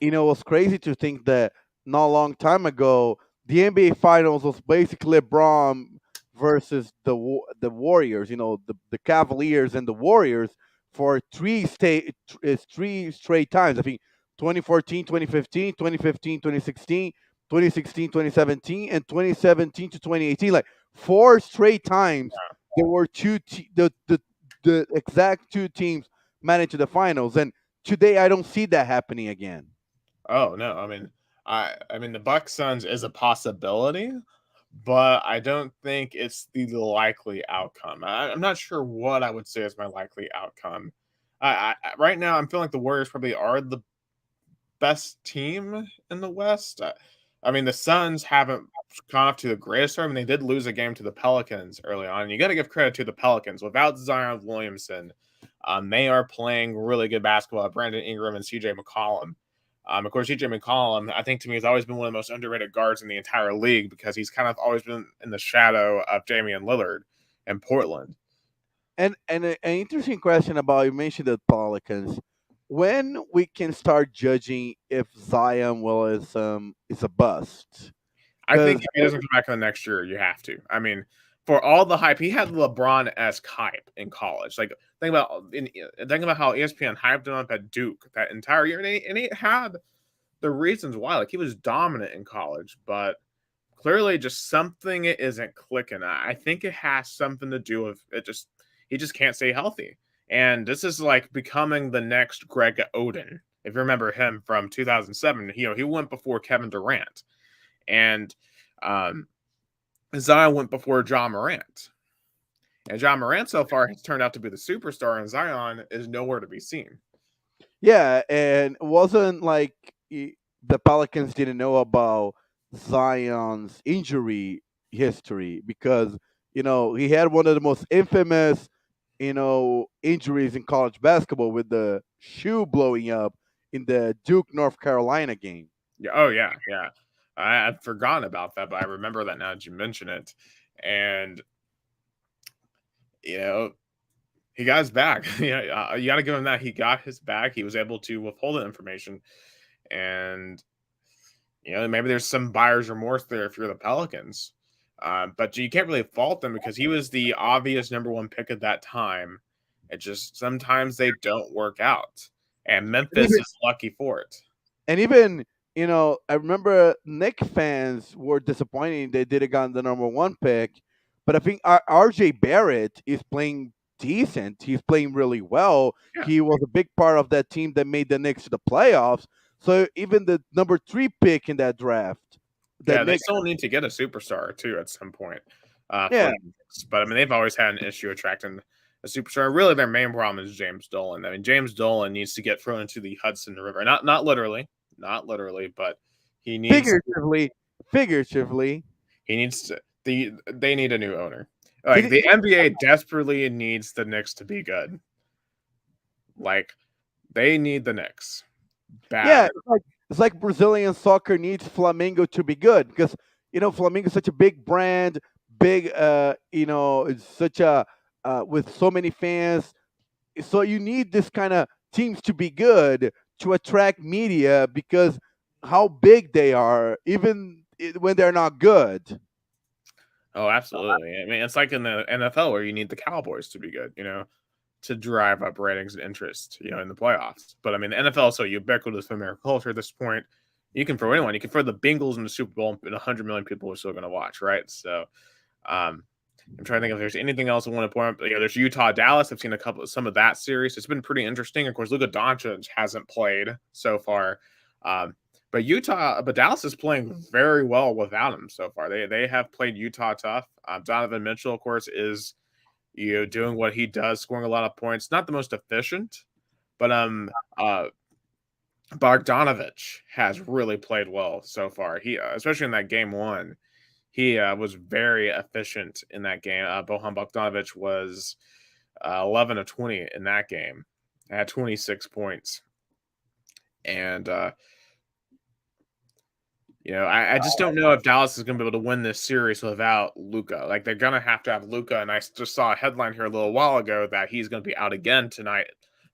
It was crazy to think that not a long time ago, the NBA Finals was basically LeBron versus the Warriors. The Cavaliers and the Warriors for three straight times. I think 2014, 2015, 2015, 2016, 2016, 2017, and 2017 to 2018. Like four straight times, there were the exact two teams managed to the finals, and today I don't see that happening again. Oh no, I mean the Bucks Suns is a possibility, but I don't think it's the likely outcome. I'm not sure what I would say is my likely outcome. Right now I'm feeling like the Warriors probably are the best team in the West. I mean, the Suns haven't gone off to the greatest start. I mean, they did lose a game to the Pelicans early on. And you got to give credit to the Pelicans. Without Zion Williamson, they are playing really good basketball. Brandon Ingram and CJ McCollum. Of course, CJ McCollum, I think to me, has always been one of the most underrated guards in the entire league, because he's kind of always been in the shadow of Damian Lillard in Portland. And an interesting question about you mentioned the Pelicans. When we can start judging if Zion is a bust? I think Because if he doesn't come back in the next year, you have to. I mean, for all the hype, he had LeBron-esque hype in college. Like think about how ESPN hyped him up at Duke that entire year, and he had the reasons why. Like he was dominant in college, but clearly just something isn't clicking. I think it has something to do with it. Just he just can't stay healthy, and this is like becoming the next Greg Oden. If you remember him from 2007, he went before Kevin Durant, and um, Zion went before John Morant. And John Morant so far has turned out to be the superstar, and Zion is nowhere to be seen. yeah, and it wasn't like the Pelicans didn't know about Zion's injury history because he had one of the most infamous injuries in college basketball with the shoe blowing up in the Duke North Carolina game. Yeah, oh yeah, yeah. I'd forgotten about that, but I remember that now that you mention it. And you know, he got his back. Yeah, you got to give him that. He got his back. He was able to withhold the information, and maybe there's some buyer's remorse there if you're the Pelicans. But you can't really fault them because he was the obvious number one pick at that time. It just sometimes they don't work out, and And Memphis even, is lucky for it. and even I remember Knick fans were disappointed they didn't got the number one pick, but I think RJ Barrett is playing decent. He's playing really well. Yeah, He was a big part of that team that made the Knicks to the playoffs. So even the number three pick in that draft, the yeah. They Knicks, still need to get a superstar too at some point for yeah, the Knicks. But I mean, they've always had an issue attracting. a superstar. Really, their main problem is James Dolan. I mean, James Dolan needs to get thrown into the Hudson River. Not literally, but he needs Figuratively. he needs to. They need a new owner. Like the NBA desperately needs the Knicks to be good. Like they need the Knicks Yeah, bad. it's like Brazilian soccer needs Flamengo to be good because Flamengo is such a big brand, big it's such a with so many fans. So you need this kind of teams to be good to attract media because how big they are, even when they're not good. Oh, absolutely. I mean, it's like in the NFL where you need the Cowboys to be good, to drive up ratings and interest, in the playoffs. But I mean, the NFL is so ubiquitous in American culture at this point. You can throw anyone. You can throw the Bengals in the Super Bowl, and 100 million people are still going to watch, right? So, I'm trying to think if there's anything else I want to point out. There's Utah Dallas. I've seen some of that series. It's been pretty interesting. Of course, Luka Doncic hasn't played so far, but Dallas is playing very well without him so far. They have played Utah tough. Donovan Mitchell, of course, is doing what he does, scoring a lot of points. Not the most efficient, but Bogdanovich has really played well so far. He especially in that game one, he was very efficient in that game. Bohan Bogdanovich was 11 of 20 in that game. Had 26 points, and I just don't know if Dallas is going to be able to win this series without Luka. Like they're going to have Luka, and I just saw a headline here a little while ago that he's going to be out again tonight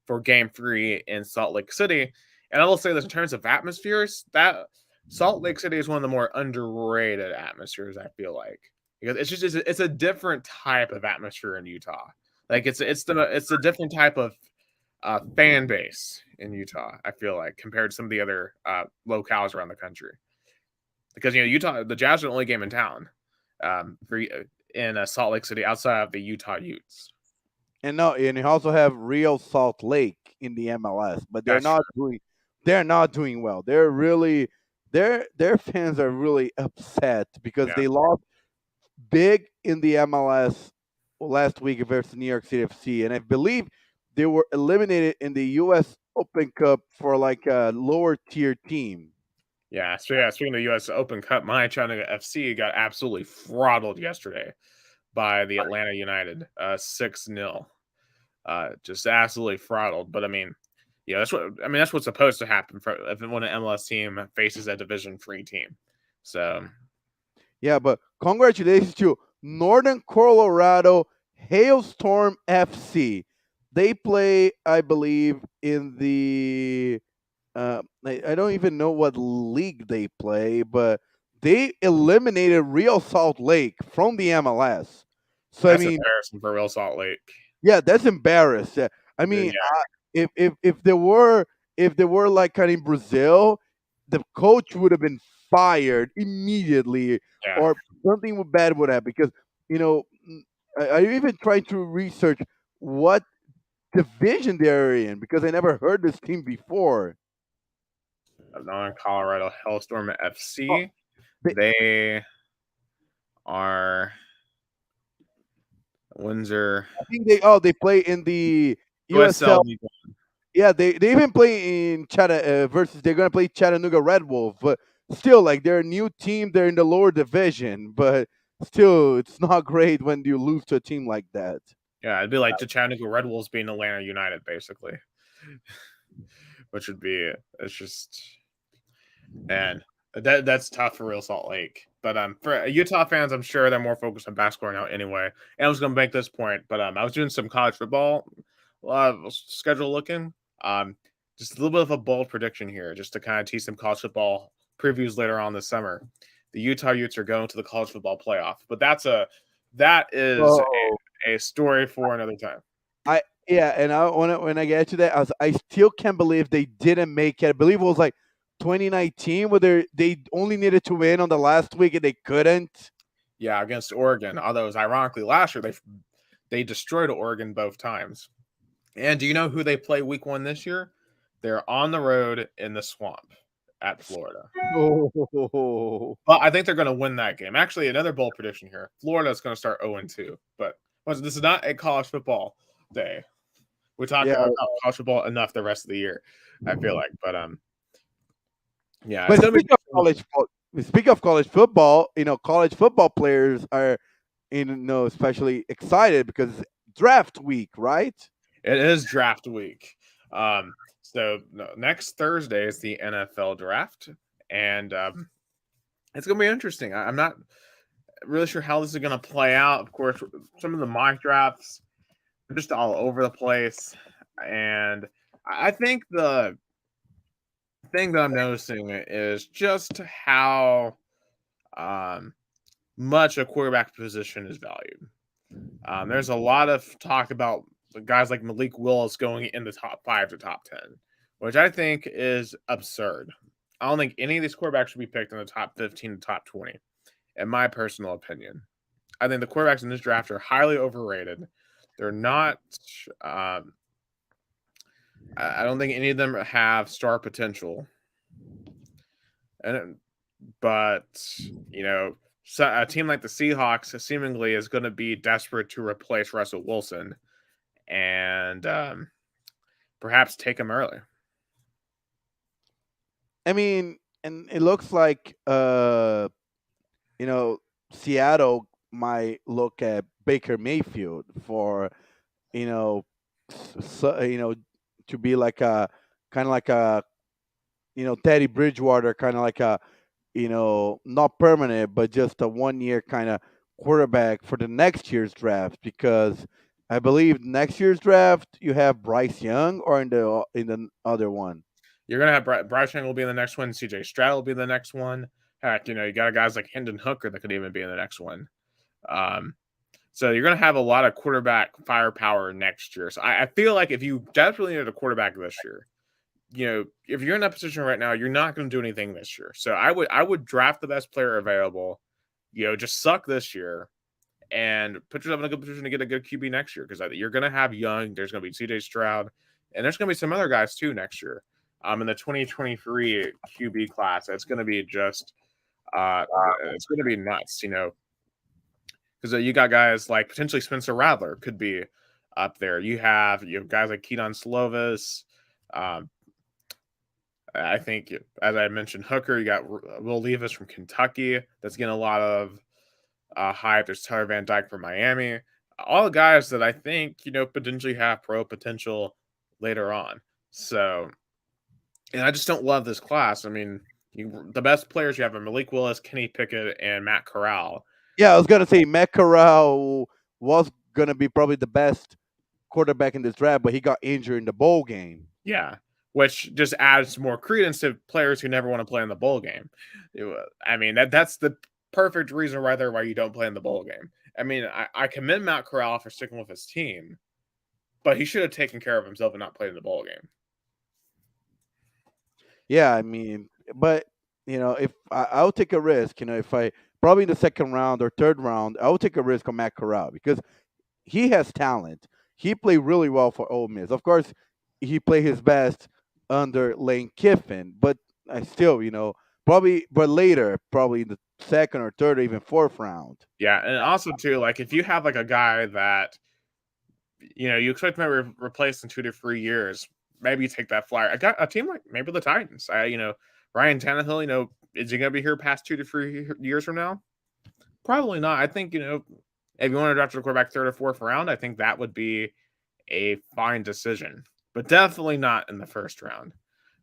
for Game 3 in Salt Lake City. And I will say this in terms of atmospheres, that Salt Lake City is one of the more underrated atmospheres. I feel like because it's a different type of atmosphere in Utah. Like it's a different type of fan base in Utah. I feel like compared to some of the other locales around the country. Because Utah, the Jazz are the only game in town in Salt Lake City outside of the Utah Utes. And you also have Real Salt Lake in the MLS, but they're not doing well. They're really their fans are really upset because they lost big in the MLS last week versus New York City FC, and I believe they were eliminated in the U.S. Open Cup for like a lower tier team. Yeah, so speaking of the U.S. Open Cup, my Chattanooga FC got absolutely throttled yesterday by the Atlanta United, 6-0. Just absolutely throttled. But I mean, that's what's supposed to happen when an MLS team faces a Division 3 team. So, yeah, but congratulations to Northern Colorado Hailstorm FC. They play, I believe, in the I don't even know what league they play, but they eliminated Real Salt Lake from the MLS. So that's embarrassing for Real Salt Lake. Yeah, that's embarrassed. Yeah. I mean, if there were like kind of in Brazil, the coach would have been fired immediately, or something bad would happen. Because I even tried to research what division they're in because I never heard this team before. Northern Colorado Hellstorm FC. They are Windsor. I think they play in the USL. Yeah, they even play in versus they're gonna play Chattanooga Red Wolf, but still, like they're a new team. They're in the lower division, but still, it's not great when you lose to a team like that. Yeah, it'd be like the Chattanooga Red Wolves being Atlanta United, basically. Which would be it's just and that's tough for Real Salt Lake. But for Utah fans, I'm sure they're more focused on basketball now anyway. And I was going to make this point, but I was doing some college football schedule looking. Just a little bit of a bold prediction here, just to kind of tease some college football previews later on this summer. The Utah Utes are going to the college football playoff, but that is a story for another time. And when I get to that, I still can't believe they didn't make it. I believe it was like 2019 where they only needed to win on the last week and they couldn't. Yeah, against Oregon. Although it was ironically last year they destroyed Oregon both times. And do you know who they play week 1 this year? They're on the road in the swamp at Florida. Oh. Well, I think they're going to win that game. Actually, another bold prediction here. Florida is going to start 0-2. But this is not a college football day. We talk Yeah, about college football enough the rest of the year, I feel like. But yeah, it's but gonna be speak of college football, college football players are, especially excited because draft week, right? it is draft week. So next Thursday is the NFL draft, and it's gonna be interesting. I'm not really sure how this is gonna play out. Of course, some of the mock drafts are just all over the place, and I think the thing that I'm noticing is just how um, much a quarterback position is valued. There's a lot of talk about guys like Malik Willis going in the top 5 to top 10, which I think is absurd. I don't think any of these quarterbacks should be picked in the top 15 to top 20, in my personal opinion. I think the quarterbacks in this draft are highly overrated. They're not. I don't think any of them have star potential. And but a team like the Seahawks seemingly is going to be desperate to replace Russell Wilson and perhaps take him early. I mean, and it looks like Seattle might look at Baker Mayfield for you know, to be like a kind of like a Teddy Bridgewater, kind of like a not permanent, but just a 1 year kind of quarterback for the next year's draft, because I believe next year's draft you have Bryce Young, or in the other one. You're going to have Bryce Young will be in the next one. CJ Stroud will be in the next one. Heck, you got guys like Hendon Hooker that could even be in the next one. So you're going to have a lot of quarterback firepower next year. So I feel like if you desperately need a quarterback this year, if you're in that position right now, you're not going to do anything this year. So I would draft the best player available, just suck this year and put yourself in a good position to get a good QB next year, because you're going to have Young. There's going to be CJ Stroud, and there's going to be some other guys too next year. In the 2023 QB class, it's going to be just it's going to be nuts, because you got guys like potentially Spencer Rattler could be up there. You have guys like Keaton Slovis. I think, as I mentioned, Hooker. You got Will Levis from Kentucky. That's getting a lot of hype. There's Tyler Van Dyke from Miami. All guys that I think potentially have pro potential later on. So, and I just don't love this class. I mean, the best players you have are Malik Willis, Kenny Pickett, and Matt Corral. Yeah, I was gonna say Matt Corral was gonna be probably the best quarterback in this draft, but he got injured in the bowl game. Yeah, which just adds more credence to players who never want to play in the bowl game. I mean, that's the perfect reason why you don't play in the bowl game. I mean, I commend Matt Corral for sticking with his team, but he should have taken care of himself and not played in the bowl game. Yeah, I mean, but if I'll take a risk, if I probably in the second round or third round, I will take a risk on Matt Corral because he has talent. He played really well for Ole Miss. Of course, he played his best under Lane Kiffin, but I still, probably, but later, probably in the second or third or even fourth round. Yeah, and also too, like if you have like a guy that you expect to maybe replace in 2 to 3 years, maybe you take that flyer. I got a team like maybe the Titans. Ryan Tannehill, is he going to be here past 2 to 3 years from now? Probably not. I think, if you want to draft a quarterback third or fourth round, I think that would be a fine decision, but definitely not in the first round.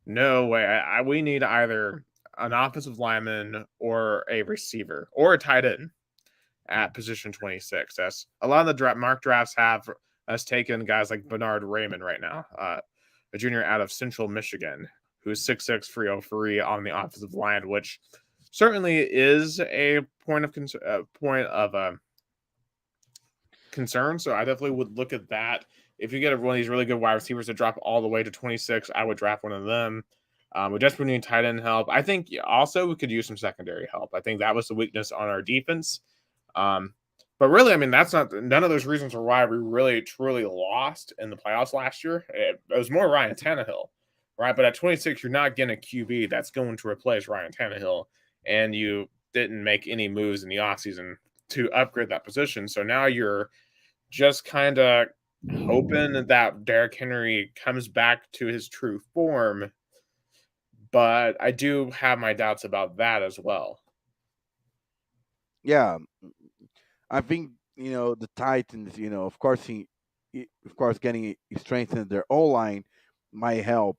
No way. We need either an offensive lineman or a receiver or a tight end at position 26. That's a lot of the mock drafts have us taken guys like Bernard Raymond right now, a junior out of Central Michigan, who's 6'6", 303 on the offensive line, which certainly is a point of concern. So I definitely would look at that. If you get one of these really good wide receivers to drop all the way to 26, I would draft one of them. We desperately need tight end help. I think also we could use some secondary help. I think that was the weakness on our defense. But really, I mean, none of those reasons are why we really truly lost in the playoffs last year. It was more Ryan Tannehill, right? But at 26, you're not getting a QB that's going to replace Ryan Tannehill, and you didn't make any moves in the offseason to upgrade that position. So now you're just kind of hoping that Derrick Henry comes back to his true form, but I do have my doubts about that as well. Yeah, I think the Titans. Of course of course, getting strengthened their O line might help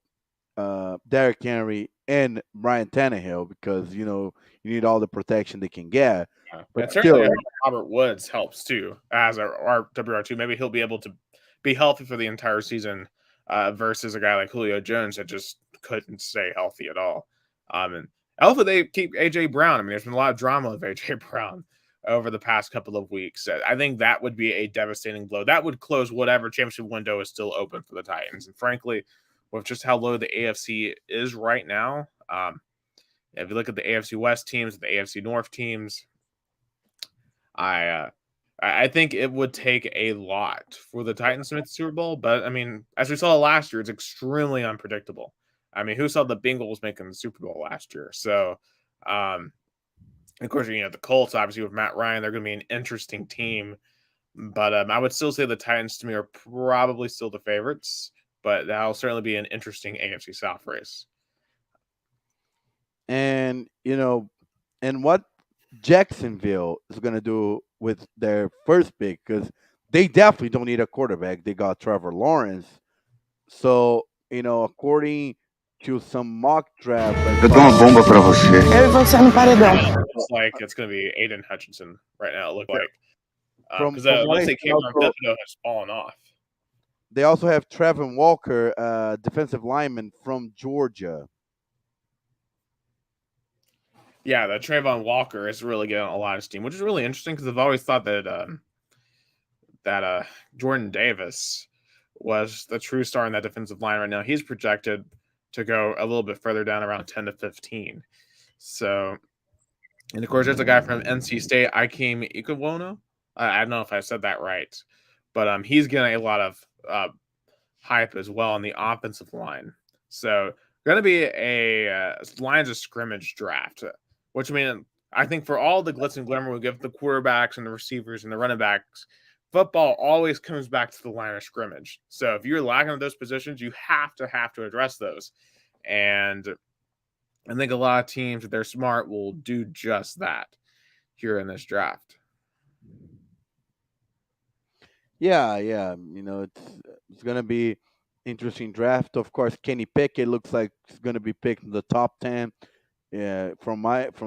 Derrick Henry and Brian Tannehill because you need all the protection they can get. Yeah. But And certainly still, Robert Woods helps too as our WR2. Maybe he'll be able to be healthy for the entire season versus a guy like Julio Jones that just couldn't stay healthy at all. And hopefully they keep AJ Brown. I mean, there's been a lot of drama with AJ Brown over the past couple of weeks. I think that would be a devastating blow. That would close whatever championship window is still open for the Titans. And frankly, with just how low the AFC is right now, if you look at the AFC West teams, the AFC North teams, I uh, I think it would take a lot for the Titans to make the Super Bowl, but I mean, as we saw last year, it's extremely unpredictable. I mean, who saw the Bengals making the Super Bowl last year? So, um, of course, the Colts, obviously with Matt Ryan, they're going to be an interesting team. But I would still say the Titans to me are probably still the favorites, but that'll certainly be an interesting AFC South race. and and what Jacksonville is going to do with their first pick because they definitely don't need a quarterback. They got Trevor Lawrence. So, according to some mock drafts I Eu tenho uma saw, bomba pra você. Eu e você no paredão. It looks like it's going to be Aiden Hutchinson right now. It looked like because from what let's I say see Cameron also, Thibodeau has fallen off. they also have Trevor Walker, defensive lineman from Georgia. Yeah, the Trayvon Walker is really getting a lot of steam, which is really interesting because I've always thought that Jordan Davis was the true star in that defensive line right now. He's projected to go a little bit further down, around 10 to 15. So, and of course, there's a guy from NC State, Ikem Ikwono. I don't know if I said that right, but he's getting a lot of hype as well on the offensive line. So, going to be a lines of scrimmage draft, which means I think for all the glitz and glamour we give the quarterbacks and the receivers and the running backs, football always comes back to the line of scrimmage. So if you're lacking at those positions, you have to address those. And I think a lot of teams, if they're smart, will do just that here in this draft. Yeah, yeah. It's gonna be interesting draft. Of course, Kenny Pickett looks like he's gonna be picked in the top 10. Yeah, from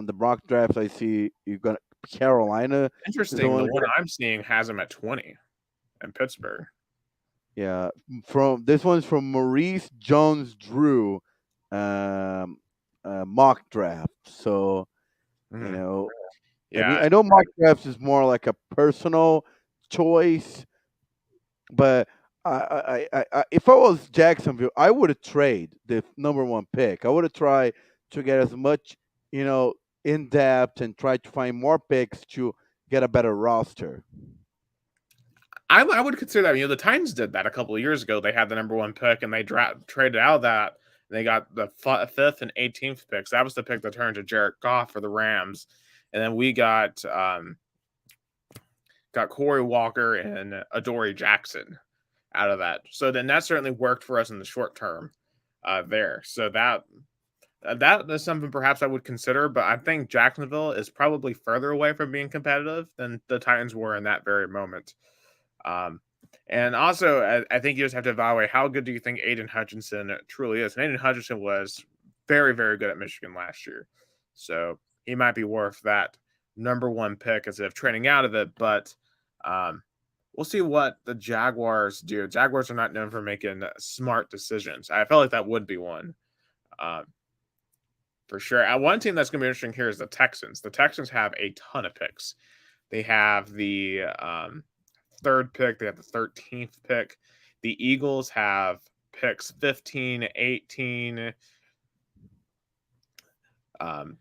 the Brock draft, I see you got Carolina is the Interesting. The one. one I'm seeing has him at 20 in Pittsburgh. Yeah, from this one's from Maurice Jones-Drew, um, mock draft. So Mhm. I mean, Yeah, I know mock drafts is more like a personal choice, but if I was Jacksonville, I would have trade the number one pick. I would have tried to get as much, in depth and try to find more picks to get a better roster. I would consider that. The Titans did that a couple of years ago. They had the number one pick and they traded out of that. And they got the 5th and 18th picks. That was the pick that turned to Jared Goff for the Rams. And then we got Corey Walker and Adoree Jackson out of that. So then that certainly worked for us in the short term there. So that is something perhaps I would consider, but I think Jacksonville is probably further away from being competitive than the Titans were in that very moment. Um, and also, I think you just have to evaluate how good do you think Aiden Hutchinson truly is. And Aiden Hutchinson was very, very good at Michigan last year. So he might be worth that number one pick instead of trading out of it. But we'll see what the Jaguars do. Jaguars are not known for making smart decisions. I felt like that would be one. For sure. One team that's going to be interesting here is the Texans. The Texans have a ton of picks. They have the 3rd pick. They have the 13th pick. The Eagles have picks 15, 18. Of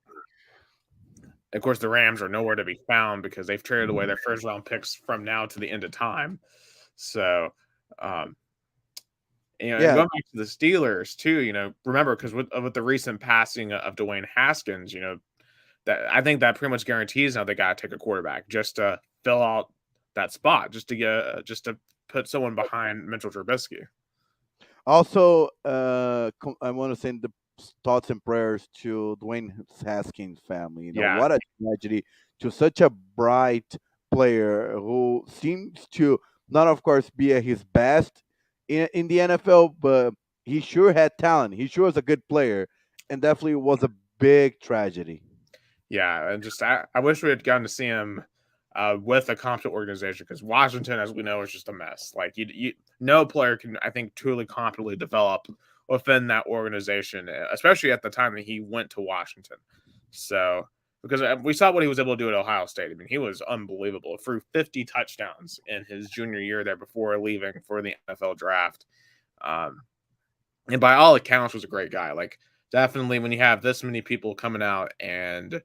course, the Rams are nowhere to be found because they've traded away their first round picks from now to the end of time. So, and Yeah, going back to the Steelers too, remember because with the recent passing of Dwayne Haskins, that I think that pretty much guarantees now they got to take a quarterback just to fill out that spot, just to put someone behind Mitchell Trubisky. Also, I want to send the thoughts and prayers to Dwayne Haskins' family. Yeah, What a tragedy to such a bright player who seems to not, of course, be at his best in the NFL, but he sure had talent. He sure was a good player, and definitely was a big tragedy. yeah, and just I wish we had gotten to see him with a competent organization because Washington, as we know, is just a mess. Like no player can, I think, truly competently develop within that organization, especially at the time that he went to Washington. So because we saw what he was able to do at Ohio State. I mean, he was unbelievable. Threw 50 touchdowns in his junior year there before leaving for the NFL draft. Um, and by all accounts, was a great guy. Like definitely, when you have this many people coming out and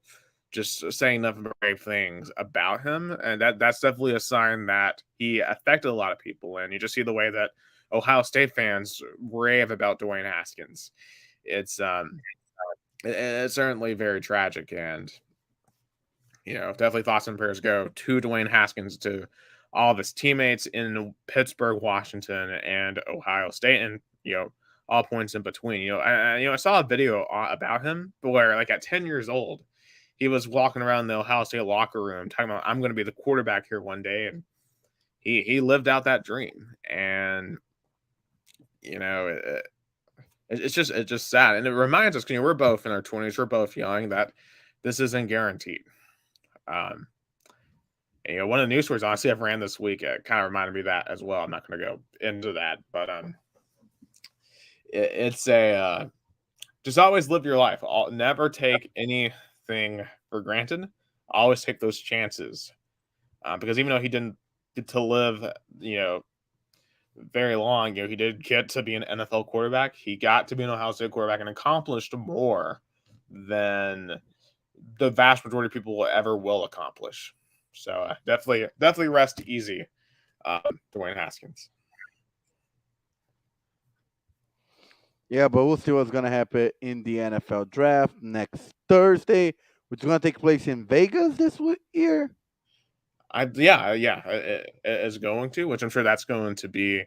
just saying nothing but great things about him, and that's definitely a sign that he affected a lot of people. And you just see the way that Ohio State fans rave about Dwayne Haskins. It's it's certainly very tragic, and definitely thoughts and prayers go to Dwayne Haskins, to all of his teammates in Pittsburgh, Washington, and Ohio State, and all points in between. I saw a video about him where, like, at 10 years old, he was walking around the Ohio State locker room talking about, "I'm going to be the quarterback here one day," and he lived out that dream. And you know, it's just sad, and it reminds us, we're both in our 20s, we're both young, that this isn't guaranteed. Um, one of the news stories, honestly, I've ran this week, kind of reminded me of that as well. I'm not going to go into that, but it's a just always live your life. Never take anything for granted. Always take those chances, because even though he didn't get to live, very long, he did get to be an NFL quarterback. He got to be an Ohio State quarterback and accomplished more than the vast majority of people ever will accomplish. So definitely rest easy, Dwayne Haskins. Yeah, but we'll see what's gonna happen in the NFL draft next Thursday, which is gonna take place in Vegas this year. Yeah, it is going to, which I'm sure that's going to be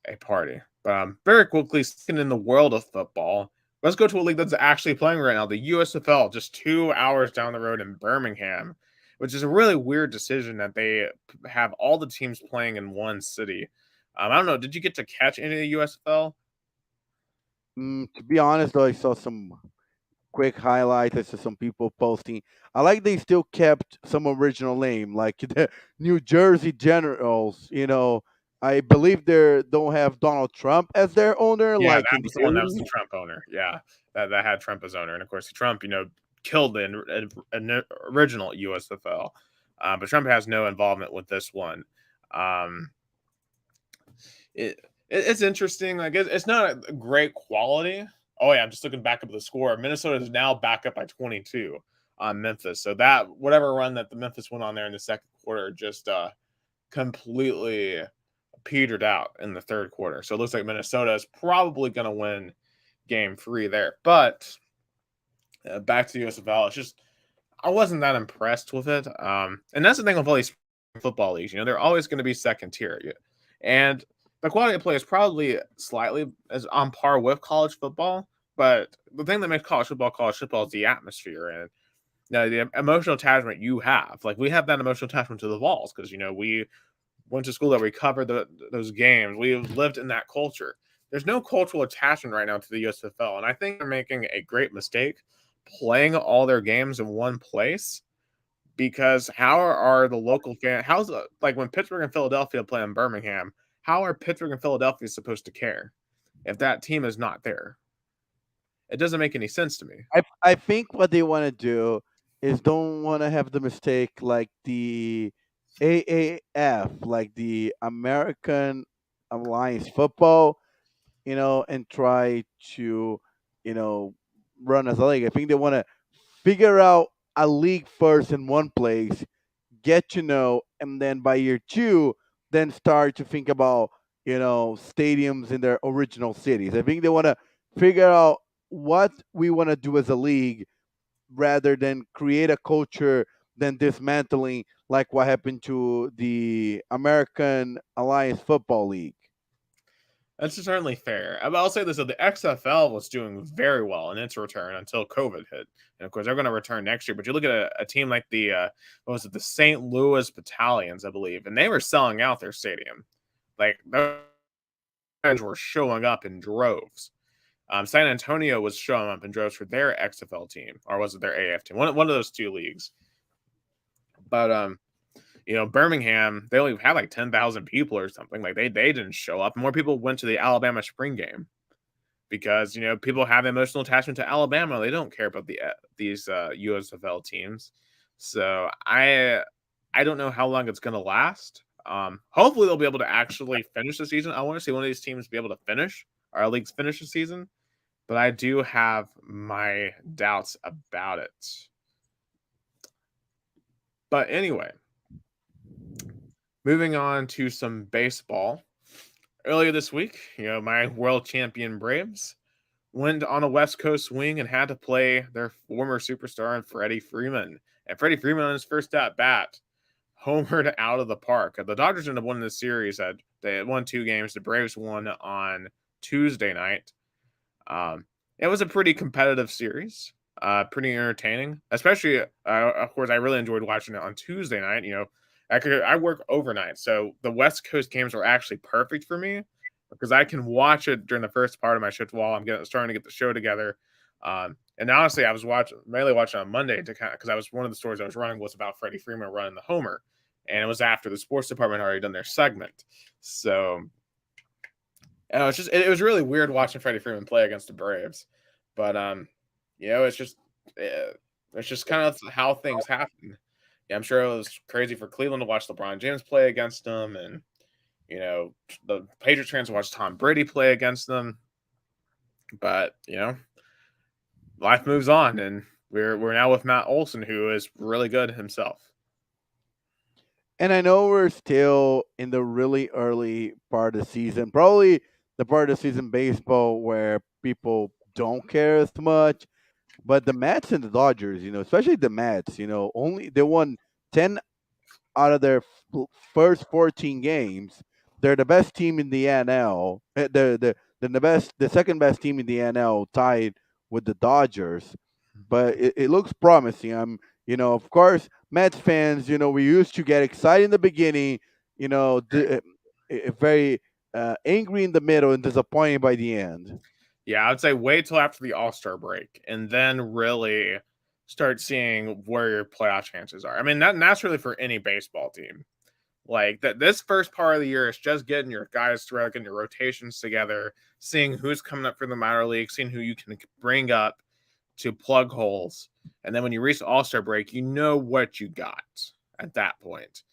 a party. But very quickly, sticking in the world of football, let's go to a league that's actually playing right now, the USFL, just 2 hours down the road in Birmingham, which is a really weird decision that they have all the teams playing in one city. I don't know. Did you get to catch any of the USFL? To be honest, though, I saw some quick highlights. I saw some people posting. I like they still kept some original name, like the New Jersey Generals. I believe they don't have Donald Trump as their owner, Yeah, like that in the was the one that was the 80s. Trump owner. Yeah, that had Trump as owner, and of course Trump, killed the original USFL, but Trump has no involvement with this one. Um, it's interesting. Like it's not a great quality. Oh yeah, I'm just looking back up at the score. Minnesota is now back up by 22 on Memphis. So that whatever run that the Memphis went on there in the second quarter just completely petered out in the third quarter. So it looks like Minnesota is probably going to win game 3 there. But back to the USFL, it's just I wasn't that impressed with it. And that's the thing with all these football leagues. They're always going to be second tier, and the quality of play is probably slightly as on par with college football. But the thing that makes college football is the atmosphere and the emotional attachment you have. Like we have that emotional attachment to the Vols because we went to school there. We covered those games. We've lived in that culture. There's no cultural attachment right now to the USFL, and I think they're making a great mistake playing all their games in one place. Because how are the local fan? How's like when Pittsburgh and Philadelphia play in Birmingham? How are Pittsburgh and Philadelphia supposed to care if that team is not there? It doesn't make any sense to me. I think what they want to do is don't want to have the mistake like the AAF, like the American Alliance Football, and try to, you know, run as a league. I think they want to figure out a league first in one place, get to know, and then by year two, then start to think about, stadiums in their original cities. I think they want to figure out what we want to do as a league rather than create a culture than dismantling like what happened to the American Alliance Football League. That's certainly fair. I'll say this: that the XFL was doing very well in its return until COVID hit, and of course they're going to return next year. But you look at a team like the what was it, the St. Louis Battalions, I believe, and they were selling out their stadium. Like those fans were showing up in droves. San Antonio was showing up in droves for their XFL team, or was it their AF team? One of those two leagues. But Birmingham, they only had like 10,000 people or something. Like they didn't show up. More people went to the Alabama spring game because people have emotional attachment to Alabama. They don't care about these USFL teams. So I don't know how long it's going to last. Hopefully they'll be able to actually finish the season. I want to see one of these teams be able to finish our leagues finish the season, but I do have my doubts about it. But anyway, moving on to some baseball. Earlier this week, my world champion Braves went on a West Coast swing and had to play their former superstar Freddie Freeman. And Freddie Freeman on his first at bat homered out of the park. The Dodgers ended up winning the series. They had won 2 games. The Braves won on Tuesday night. It was a pretty competitive series, pretty entertaining. Especially, of course, I really enjoyed watching it on Tuesday night. I work overnight, so the West Coast games were actually perfect for me because I can watch it during the first part of my shift while I'm starting to get the show together. And honestly, I was mainly watching on Monday to because I was one of the stories I was running was about Freddie Freeman running the homer, and it was after the sports department had already done their segment. So it was really weird watching Freddie Freeman play against the Braves, but it's just kind of how things happen. Yeah, I'm sure it was crazy for Cleveland to watch LeBron James play against them, and the Patriots fans watched Tom Brady play against them. But life moves on, and we're now with Matt Olson, who is really good himself. And I know we're still in the really early part of the season, probably the part of the season baseball where people don't care as much. But the Mets and the Dodgers, especially the Mets, only they won 10 out of their first 14 games. They're the best team in the NL. The second best team in the NL, tied with the Dodgers. But it looks promising. Of course, Mets fans, we used to get excited in the beginning, very angry in the middle and disappointed by the end. Yeah, I'd say wait till after the All-Star break and then really start seeing where your playoff chances are. I mean, that's really for any baseball team. Like that, this first part of the year is just getting your guys together, getting your rotations together, seeing who's coming up for the minor league, seeing who you can bring up to plug holes, and then when you reach the All-Star break, you know what you got at that point.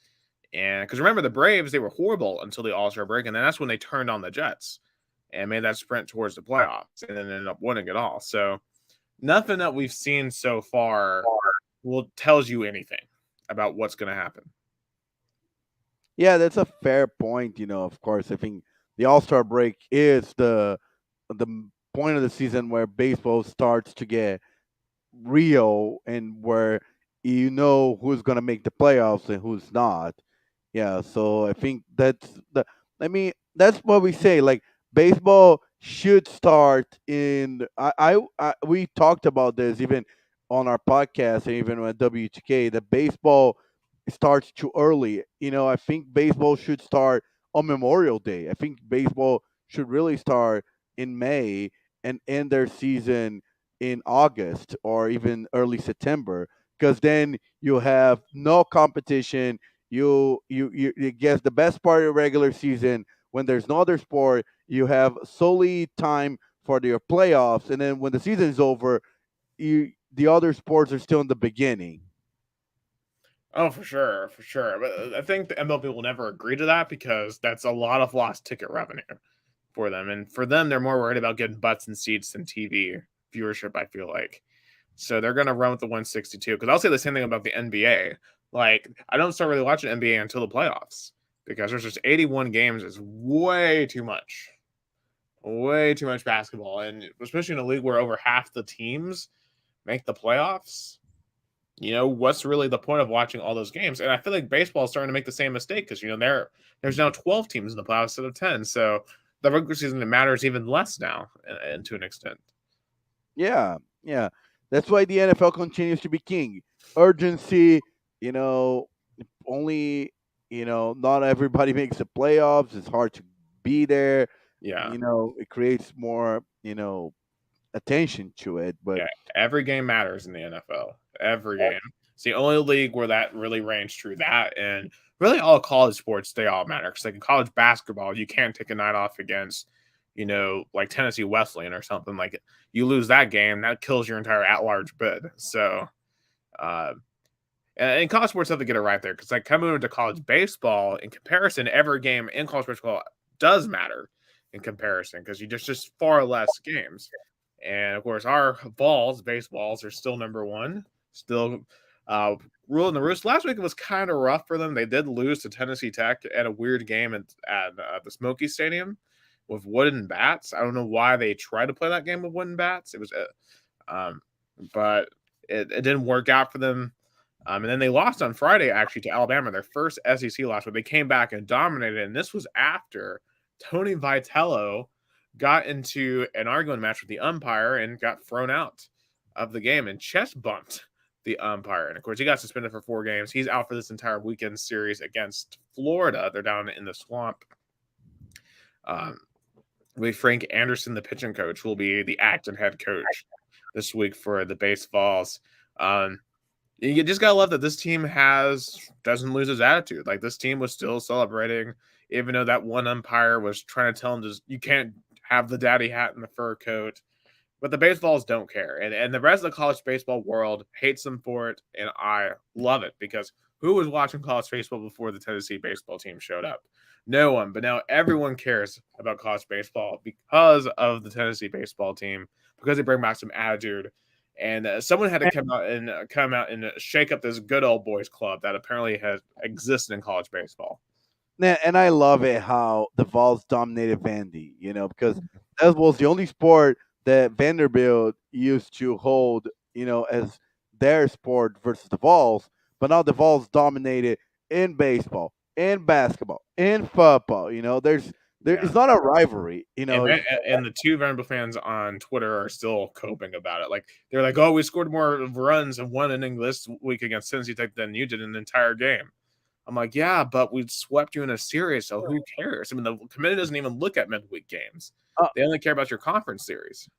And because remember, the Braves, they were horrible until the All-Star break, and then that's when they turned on the Jets and made that sprint towards the playoffs, and then ended up winning it all. So nothing that we've seen so far tells you anything about what's going to happen. Yeah, that's a fair point. Of course, I think the All Star break is the point of the season where baseball starts to get real and where who's going to make the playoffs and who's not. Yeah, so I think that's what we say. Like baseball should start in. We talked about this even on our podcast and even at WTK. That baseball starts too early. I think baseball should start on Memorial Day. I think baseball should really start in May and end their season in August or even early September, because then you have no competition. You guess the best part of regular season, when there's no other sport, you have solely time for your playoffs, and then when the season is over, the other sports are still in the beginning. Oh, for sure, for sure. But I think the MLB will never agree to that because that's a lot of lost ticket revenue for them. And for them, they're more worried about getting butts and seats than TV viewership, I feel like. So they're going to run with the 162. Because I'll say the same thing about the NBA. Like, I don't start really watching NBA until the playoffs because there's just 81 games is way too much. Way too much basketball. And especially in a league where over half the teams make the playoffs, what's really the point of watching all those games? And I feel like baseball is starting to make the same mistake because there's now 12 teams in the playoffs instead of 10, so the regular season matters even less now, and to an extent. Yeah, yeah. That's why the NFL continues to be king. Urgency, you know, only, not everybody makes the playoffs. It's hard to be there. Yeah, It creates more, attention to it. But yeah. Every game matters in the NFL. Every game. It's the only league where that really reigns true. That and really all college sports, they all matter. Because like in college basketball, you can't take a night off against, like Tennessee Wesleyan or something. Like you lose that game, that kills your entire at-large bid. So, uh, and college sports have to get it right there because like coming into college baseball, in comparison, every game in college baseball does matter in comparison because you just far less games. And of course, our baseballs, are still number one, still ruling the roost. Last week it was kind of rough for them. They did lose to Tennessee Tech at a weird game at the Smoky Stadium with wooden bats. I don't know why they tried to play that game with wooden bats. It was, um, but it didn't work out for them. And then they lost on Friday actually to Alabama, their first SEC loss, but they came back and dominated. And this was after Tony Vitello got into an arguing match with the umpire and got thrown out of the game and chest bumped the umpire. And of course, he got suspended for 4 games. He's out for this entire weekend series against Florida. They're down in the swamp. With Frank Anderson, the pitching coach, will be the acting head coach this week for the Baseballs. You just gotta love that this team doesn't lose his attitude. Like this team was still celebrating, even though that one umpire was trying to tell him you can't have the daddy hat and the fur coat. But the baseballs don't care. And the rest of the college baseball world hates them for it. And I love it because who was watching college baseball before the Tennessee baseball team showed up? No one. But now everyone cares about college baseball because of the Tennessee baseball team, because they bring back some attitude. And someone had to come out and shake up this good old boys club that apparently has existed in college baseball. And I love it how the Vols dominated Vandy, because that was the only sport that Vanderbilt used to hold, as their sport versus the Vols. But now the Vols dominated in baseball, in basketball, in football. It's not a rivalry. And the two Vanderbilt fans on Twitter are still coping about it. Like they're like, "Oh, we scored more runs in one inning this week against Tennessee Tech than you did in an entire game." I'm like, yeah, but we swept you in a series, so who cares? I mean, the committee doesn't even look at midweek games. They only care about your conference series.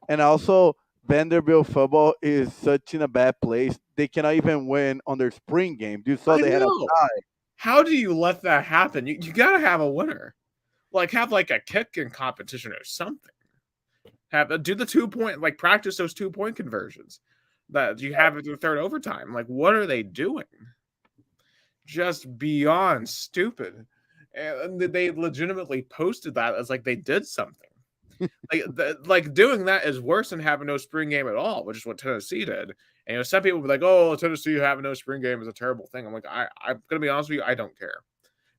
And also, Vanderbilt football is such in a bad place. They cannot even win on their spring game. You saw they had a tie. How do you let that happen? You got to have a winner. Like, have like a kicking competition or something. Do the 2-point, like practice those 2-point conversions that you have at the third overtime. Like, what are they doing? Just beyond stupid. And they legitimately posted that as like they did something. like doing that is worse than having no spring game at all, which is what Tennessee did. And some people be like, "Oh, Tennessee having no spring game is a terrible thing." I'm like, I'm gonna be honest with you, I don't care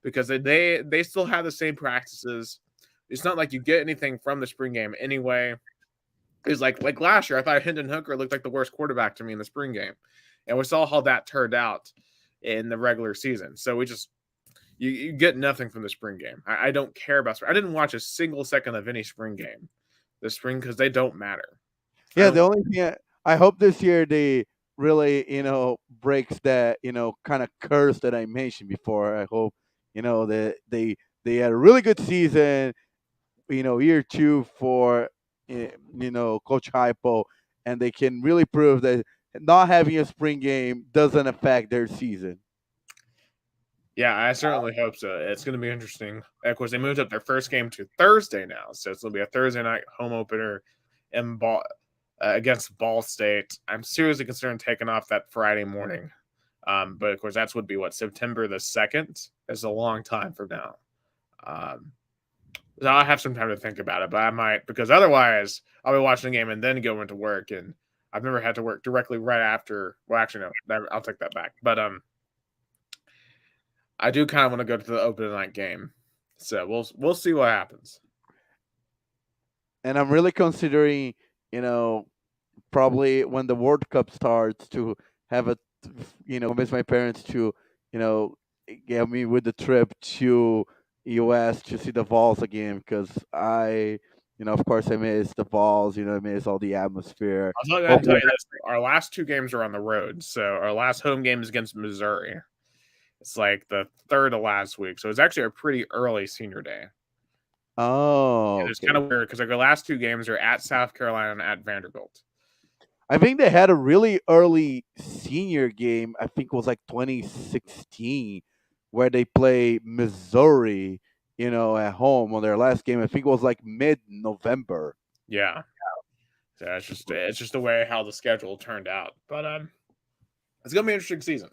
because they still have the same practices. It's not like you get anything from the spring game anyway. It's like last year, I thought Hendon Hooker looked like the worst quarterback to me in the spring game, and we saw how that turned out in the regular season. So we just you get nothing from the spring game. I don't care about spring. I didn't watch a single second of any spring game this spring because they don't matter. Yeah, the only thing I hope this year they really, breaks that, kind of curse that I mentioned before. I hope, that they had a really good season, year 2 for, Coach Hypo, and they can really prove that not having a spring game doesn't affect their season. Yeah, I certainly hope so. It's going to be interesting. Of course, they moved up their first game to Thursday now, so it's going to be a Thursday night home opener in against Ball State. I'm seriously concerned taking off that Friday morning, but of course, that's would be September the 2nd. It's a long time from now. So I'll have some time to think about it, but I might because otherwise I'll be watching the game and then go into work, and I've never had to work directly right after. Well, actually, no, I'll take that back. But I do kind of want to go to the opening night game, so we'll see what happens. And I'm really considering, probably when the World Cup starts to have a, convince my parents to, you know, get me with the trip to US to see the Vols again because of course I miss the Vols, I miss all the atmosphere. I'll go ahead But and tell you this: our last 2 games are on the road. So our last home game is against Missouri. It's like the third of last week, so it's actually a pretty early senior day. oh, And it's kind okay. of weird because like the last 2 games are at South Carolina and at Vanderbilt. I think they had a really early senior game. I think it was like 2016, where they play Missouri, at home on their last game. I think it was like mid-November. Yeah, so it's just the way how the schedule turned out. But it's gonna be an interesting season.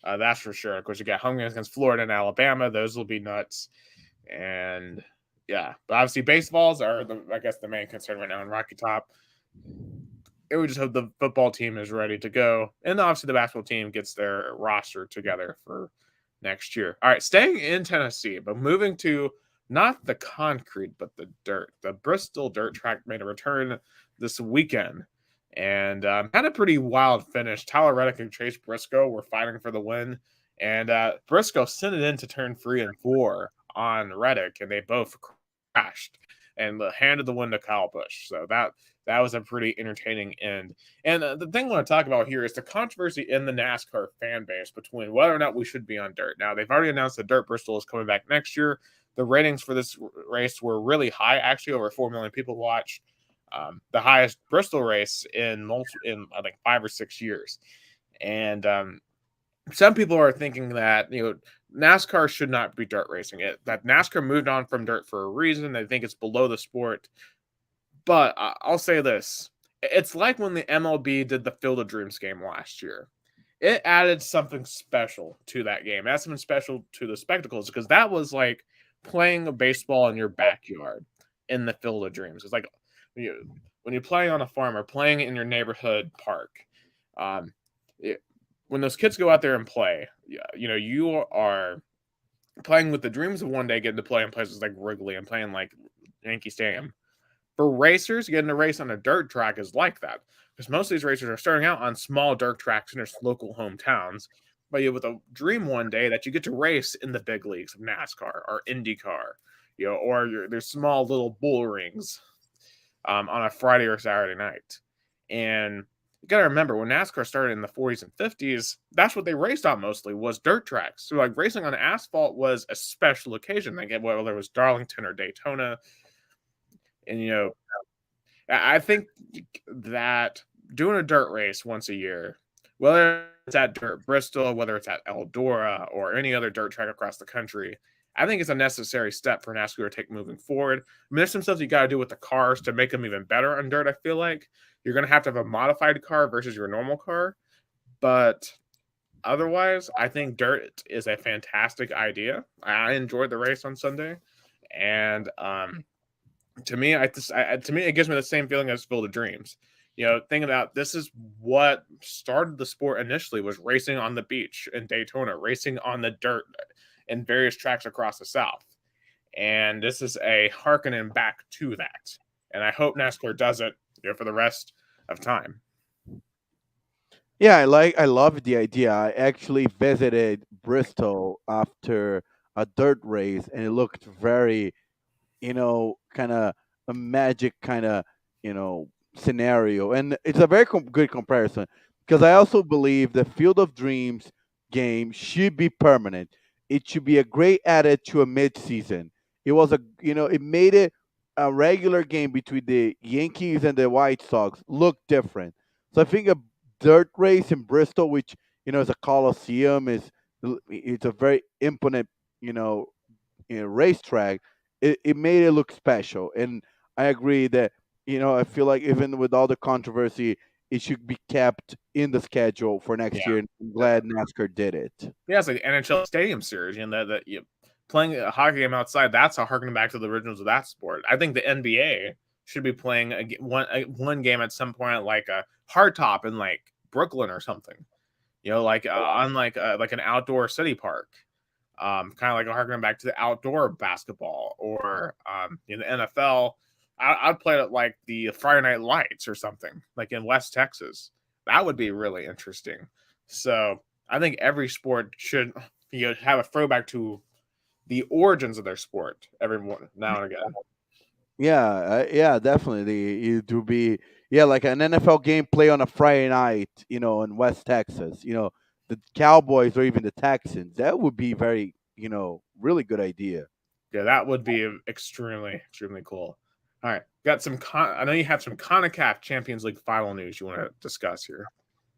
That's for sure. Of course, you got home games against Florida and Alabama; those will be nuts. And yeah, but obviously baseballs are I guess the main concern right now in Rocky Top. It would just hope the football team is ready to go, and obviously the basketball team gets their roster together for next year. All right, staying in Tennessee, but moving to not the concrete but the dirt. The Bristol dirt track made a return this weekend and had a pretty wild finish. Tyler Reddick and Chase Briscoe were fighting for the win, and Briscoe sent it in to turn 3 and 4 on Reddick, and they both crashed and handed the win to Kyle Busch. So that was a pretty entertaining end. And the thing I want to talk about here is the controversy in the NASCAR fan base between whether or not we should be on dirt. Now, they've already announced that Dirt Bristol is coming back next year. The ratings for this race were really high, actually, over 4 million people watched. The highest Bristol race in I think 5 or 6 years. And some people are thinking that NASCAR should not be dirt racing. That NASCAR moved on from dirt for a reason. They think it's below the sport. But I'll say this: it's like when the MLB did the Field of Dreams game last year. It added something special to that game. It added something special to the spectacles because that was like playing a baseball in your backyard in the Field of Dreams. It's like when you play on a farm or playing in your neighborhood park. Um, when those kids go out there and play, you are playing with the dreams of one day getting to play in places like Wrigley and playing like Yankee Stadium. For racers, getting to race on a dirt track is like that because most of these racers are starting out on small dirt tracks in their local hometowns. But you with a dream one day that you get to race in the big leagues of NASCAR or IndyCar, or there's small little bull rings on a Friday or Saturday night. And you got to remember when NASCAR started in the 40s and 50s, that's what they raced on mostly was dirt tracks. So like racing on asphalt was a special occasion. Like whether it was Darlington or Daytona, and I think that doing a dirt race once a year, whether it's at Dirt Bristol, whether it's at Eldora, or any other dirt track across the country, I think it's a necessary step for NASCAR to take moving forward. I mean, there's some stuff you got to do with the cars to make them even better on dirt. I feel like you're going to have a modified car versus your normal car, but otherwise, I think dirt is a fantastic idea. I enjoyed the race on Sunday, and to me, it gives me the same feeling as Field of Dreams. Think about this is what started the sport initially was racing on the beach in Daytona, racing on the dirt in various tracks across the South. And this is a harkening back to that. And I hope NASCAR does it for the rest of time. Yeah, I love the idea. I actually visited Bristol after a dirt race, and it looked very, kind of a magic kind of, scenario. And it's a very good comparison because I also believe the Field of Dreams game should be permanent. It should be a great added to a mid-season. It made it a regular game between the Yankees and the White Sox look different. So I think a dirt race in Bristol, which, is a coliseum, it's a very imponent, racetrack. It made it look special, and I agree that I feel like even with all the controversy, it should be kept in the schedule for next Yeah. year. And I'm glad NASCAR did it. Yeah, it's like NHL Stadium Series, that playing a hockey game outside, that's a harkening back to the originals of that sport. I think the NBA should be playing one game at some point, like a hard top in like Brooklyn or something. Like on like an outdoor city park. Kind of like a harkening back to the outdoor basketball or in the NFL. I'd play it like the Friday Night Lights or something, like in West Texas. That would be really interesting. So I think every sport should have a throwback to the origins of their sport every now and again. Yeah, yeah, definitely. It would be like an NFL game play on a Friday night, in West Texas. The Cowboys or even the Texans. That would be very, really good idea. Yeah, that would be extremely, extremely cool. All right, got some. I know you have some CONCACAF Champions League final news you want to discuss here.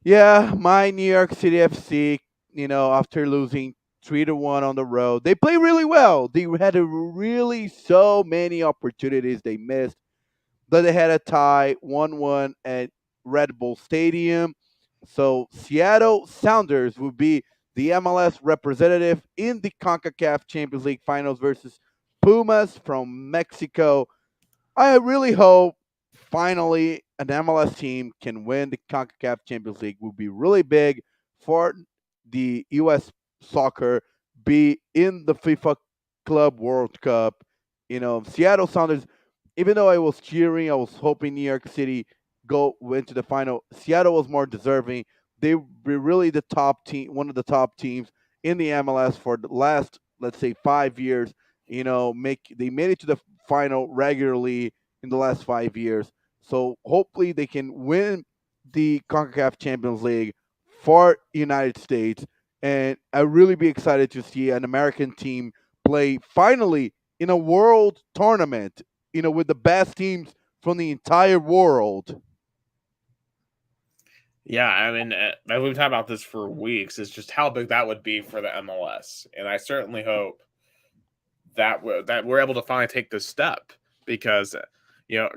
Yeah, my New York City FC. After losing 3-1 on the road, they play really well. They had really so many opportunities they missed. But they had a tie 1-1 at Red Bull Stadium. So Seattle Sounders will be the MLS representative in the CONCACAF Champions League Finals versus Pumas from Mexico. I really hope finally an MLS team can win the CONCACAF Champions League. Will be really big for the U.S. soccer be in the FIFA Club World Cup. Seattle Sounders. Even though I was cheering, I was hoping New York City go into the final. Seattle was more deserving. They were really the top team, one of the top teams in the MLS for the last, let's say, 5 years. They made it to the final regularly in the last 5 years. So hopefully they can win the CONCACAF Champions League for United States. And I really be excited to see an American team play finally in a world tournament, with the best teams from the entire world. Yeah, I mean, we've talked about this for weeks. It's just how big that would be for the MLS, and I certainly hope that we're able to finally take this step because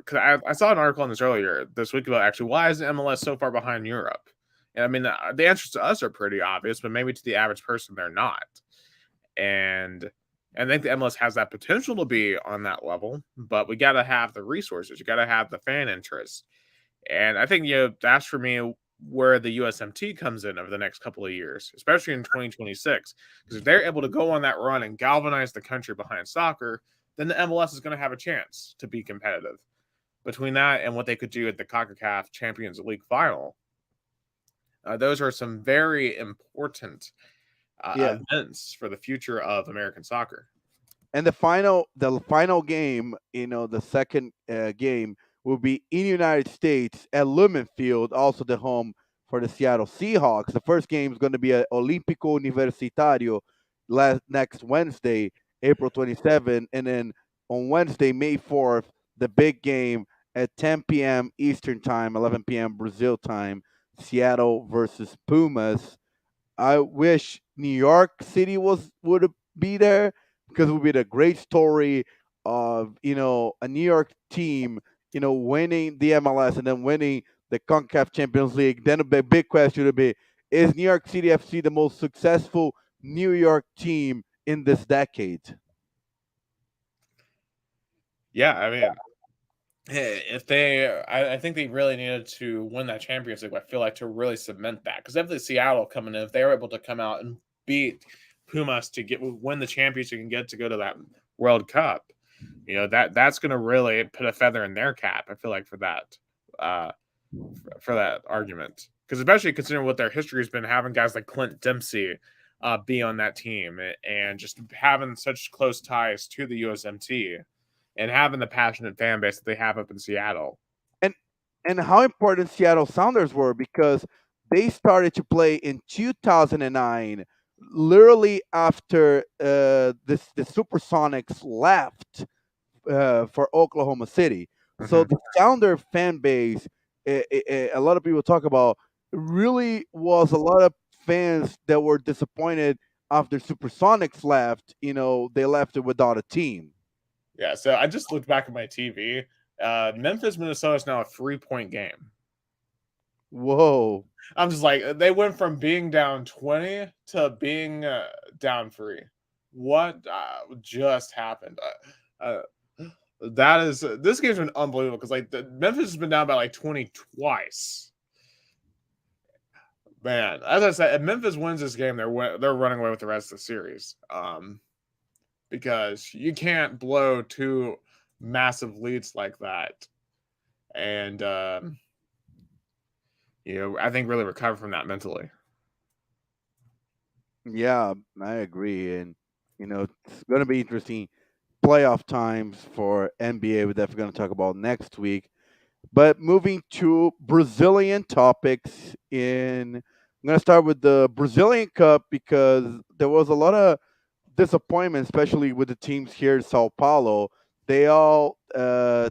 cause I saw an article on this earlier this week about actually why is the MLS so far behind Europe? And I mean, the answers to us are pretty obvious, but maybe to the average person they're not. And I think the MLS has that potential to be on that level, but we got to have the resources. You got to have the fan interest. And I think that's for me where the USMT comes in over the next couple of years, especially in 2026. Because if they're able to go on that run and galvanize the country behind soccer, then the MLS is going to have a chance to be competitive. Between that and what they could do at the CONCACAF Champions League final, those are some very important Yeah. events for the future of American soccer. And the final game, the second game will be in United States at Lumen Field, also the home for the Seattle Seahawks. The first game is going to be at Olímpico Universitario next Wednesday, April 27, and then on Wednesday, May 4th, the big game at 10 p.m. Eastern Time, 11 p.m. Brazil time, Seattle versus Pumas. I wish New York City would be there because it would be a great story of a New York team winning the MLS and then winning the CONCACAF Champions League. Then a big question would be: is New York City FC the most successful New York team in this decade? Yeah, I mean, if they, I think they really needed to win that Champions League. I feel like to really cement that because if the Seattle coming in, if they were able to come out and beat Pumas to win the championship and get to go to that World Cup, that's going to really put a feather in their cap. I feel like uh, for that argument because especially considering what their history has been, having guys like Clint Dempsey be on that team and just having such close ties to the USMT and having the passionate fan base that they have up in Seattle. and and how important Seattle Sounders were because they started to play in 2009, literally after the Supersonics left for Oklahoma City. So Mm-hmm. the Sounder fan base, a lot of people talk about, really was a lot of fans that were disappointed after Supersonics left. They left it without a team. Yeah, so I just looked back at my TV. Memphis, Minnesota is now a 3-point game. Whoa. I'm just like they went from being down 20 to being down 3. What just happened? That is this game's been unbelievable because Memphis has been down by like 20 twice. Man, as I said, if Memphis wins this game, they're running away with the rest of the series. Because you can't blow two massive leads like that, and I think really recover from that mentally. Yeah, I agree, and it's going to be interesting playoff times for NBA. We're definitely going to talk about next week. But moving to Brazilian topics, I'm going to start with the Brazilian Cup because there was a lot of disappointment, especially with the teams here in Sao Paulo. They all two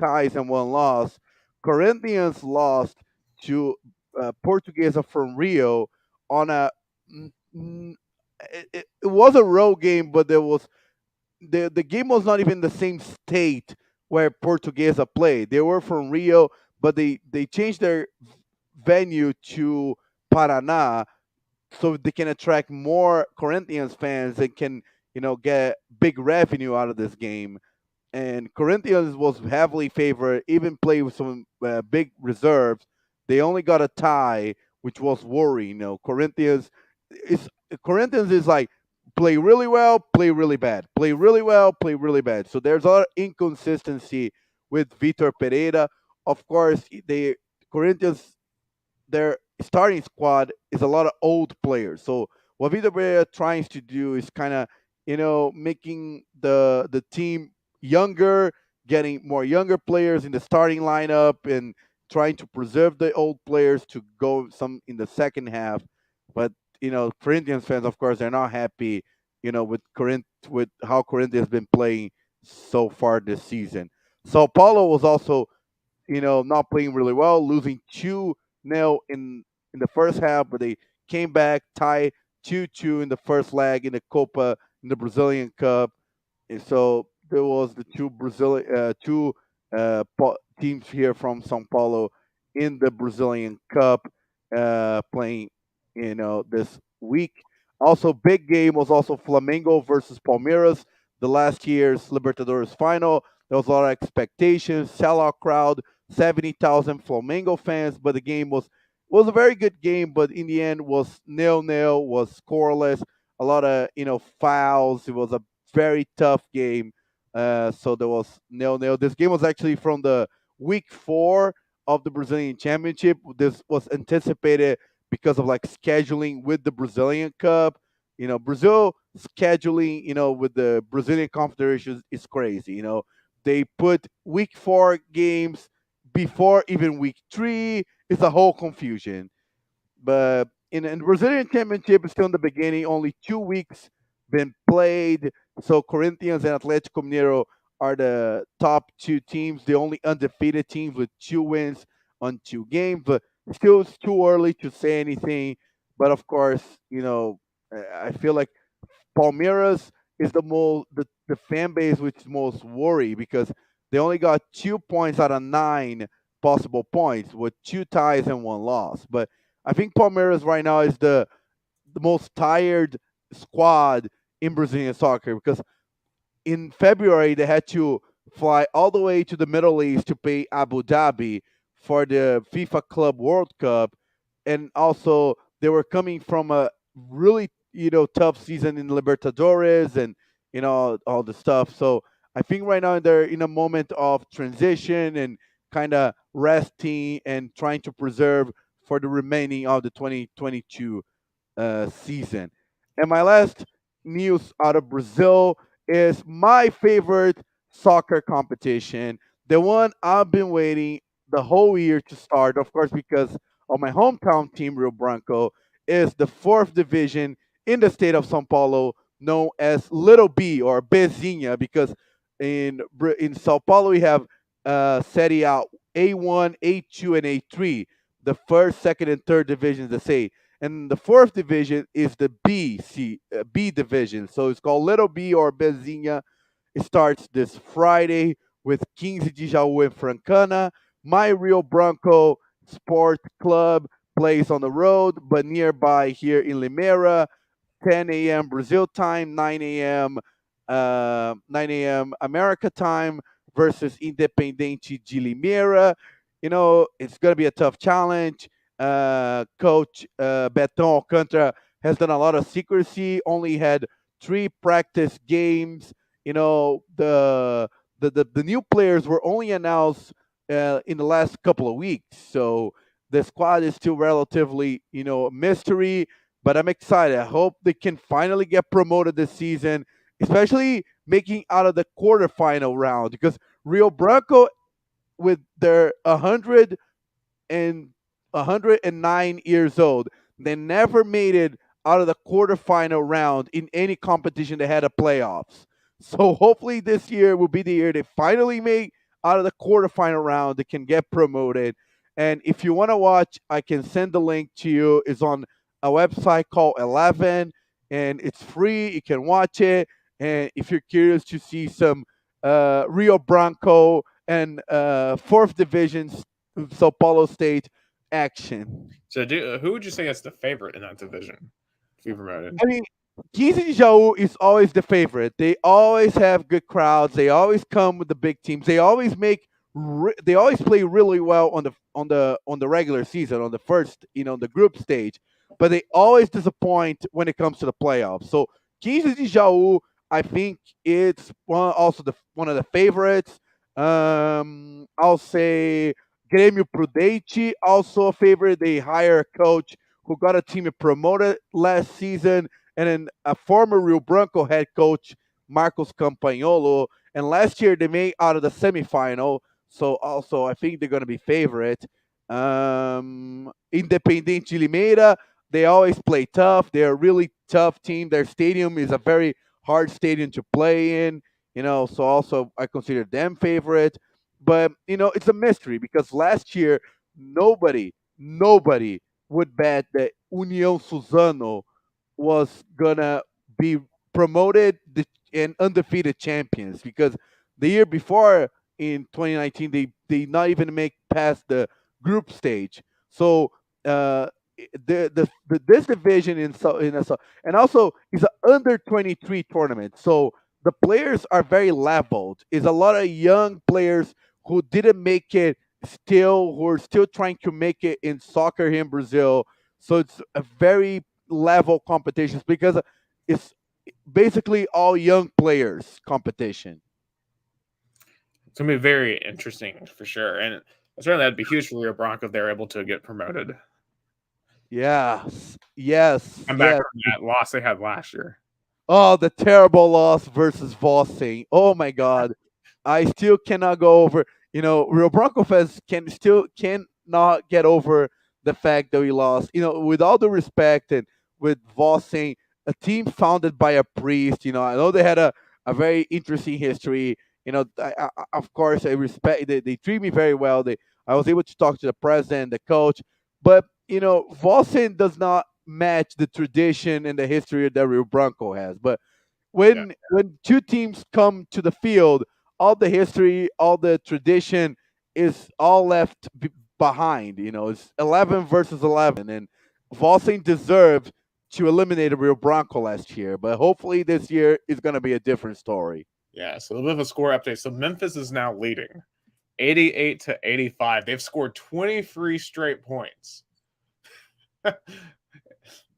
ties and one loss. Corinthians lost to Portuguesa from Rio on a. mm, mm, it was a road game, but the game was not even the same state where Portuguesa played. They were from Rio, but they changed their venue to Paraná so they can attract more Corinthians fans and can get big revenue out of this game. And Corinthians was heavily favored, even played with some big reserves. They only got a tie, which was worrying. Is Corinthians is like play really well, play really bad, play really well, play really bad. So there's a lot of inconsistency with Vitor Pereira. Of course, they Corinthians their starting squad is a lot of old players. So what Vitor Pereira tries to do is kind of making the team younger, getting more younger players in the starting lineup, and trying to preserve the old players to go some in the second half. But Corinthians fans, of course, they're not happy. With how Corinthians been playing so far this season. Sao Paulo was also not playing really well, losing 2-0 in the first half, but they came back, tie 2-2 in the first leg in the Copa in the Brazilian Cup. And so there was the two teams here from São Paulo in the Brazilian Cup playing, this week. Also, big game was also Flamengo versus Palmeiras, the last year's Libertadores final. There was a lot of expectations, sellout crowd, 70,000 Flamengo fans, but the game was a very good game, but in the end was nil-nil, was scoreless. A lot of fouls. It was a very tough game. So there was nil-nil. This game was actually from the week 4 of the Brazilian Championship. This was anticipated because of like scheduling with the Brazilian Cup. Brazil scheduling, with the Brazilian Confederation is crazy. They put week 4 games before even week 3. It's a whole confusion. But in the Brazilian Championship, it's still in the beginning. Only 2 weeks been played. So Corinthians and Atlético Mineiro are the top two teams, the only undefeated teams with 2 wins on 2 games. But still, it's too early to say anything. But of course, I feel like Palmeiras is the fan base which is most worried because they only got 2 points out of 9 possible points with 2 ties and 1 loss. But I think Palmeiras right now is the most tired squad in Brazilian soccer because in February they had to fly all the way to the Middle East to play Abu Dhabi for the FIFA Club World Cup, and also they were coming from a really tough season in Libertadores and all the stuff. So I think right now they're in a moment of transition and kind of resting and trying to preserve for the remaining of the 2022 season. And my last news out of Brazil is my favorite soccer competition, the one I've been waiting the whole year to start, of course, because of my hometown team, Rio Branco, is the fourth division in the state of São Paulo, known as Little B or Bezinha, because in São Paulo we have Serie A1, A2, and A3, the first, second, and third divisions, they say, and the fourth division is the B division. So it's called Little B or Bezinha. It starts this Friday with Kings de Jaú and Francana. My Rio Branco Sport Club plays on the road, but nearby here in Limeira, 10 a.m. Brazil time, 9 a.m. America time versus Independente de Limeira. It's going to be a tough challenge. Coach Beton Alcantara has done a lot of secrecy, only had 3 practice games. The new players were only announced in the last couple of weeks. So the squad is still relatively, a mystery. but I'm excited. I hope they can finally get promoted this season, especially making out of the quarterfinal round because Rio Branco with their 109 years old. They never made it out of the quarterfinal round in any competition that had a playoffs. So hopefully this year will be the year they finally make out of the quarterfinal round. They can get promoted. And if you want to watch, I can send the link to you. It's on a website called 11, and it's free. You can watch it. And if you're curious to see some Rio Branco and fourth division Sao Paulo State action. So, who would you say is the favorite in that division to be promoted? I mean, 15 de Jaú is always the favorite. They always have good crowds. They always come with the big teams. They always they always play really well on the regular season, on the first, the group stage. But they always disappoint when it comes to the playoffs. So 15 de Jaú, I think it's one of the favorites. I'll say Grêmio Prudente, also a favorite. They hire a coach who got a team promoted last season, and then a former Rio Branco head coach, Marcos Campagnolo. And last year they made out of the semifinal, so also I think they're going to be favorite. Independente Limeira, they always play tough. They're a really tough team. Their stadium is a very hard stadium to play in, so also I consider them favorite. But, it's a mystery because last year nobody would bet that União Suzano was gonna be promoted and undefeated champions because the year before in 2019 they not even make past the group stage. So uh, this division and also is an under 23 tournament. So the players are very leveled. Is a lot of young players who didn't make it still who are still trying to make it in soccer here in Brazil. So it's a very level competitions because it's basically all young players competition. It's gonna be very interesting for sure, and certainly that'd be huge for Rio Bronco if they're able to get promoted. Yes, yes, I'm back yes. from that loss they had last year. Oh, the terrible loss versus Vossing. Oh my God, I still cannot go over. Real Bronco fans cannot get over the fact that we lost. With all the respect and with Vossing, a team founded by a priest. I know they had a very interesting history. Of course, I respect. They treat me very well. I was able to talk to the president, the coach, but Vossing does not match the tradition and the history that Rio Branco has. But Yeah, when two teams come to the field, all the history, all the tradition is all left behind. It's 11 versus 11, and Vossing deserved to eliminate a Rio Branco last year, but hopefully this year is going to be a different story. yeah. So a little bit of a score update. So Memphis is now leading, 88-85. They've scored 23 straight points.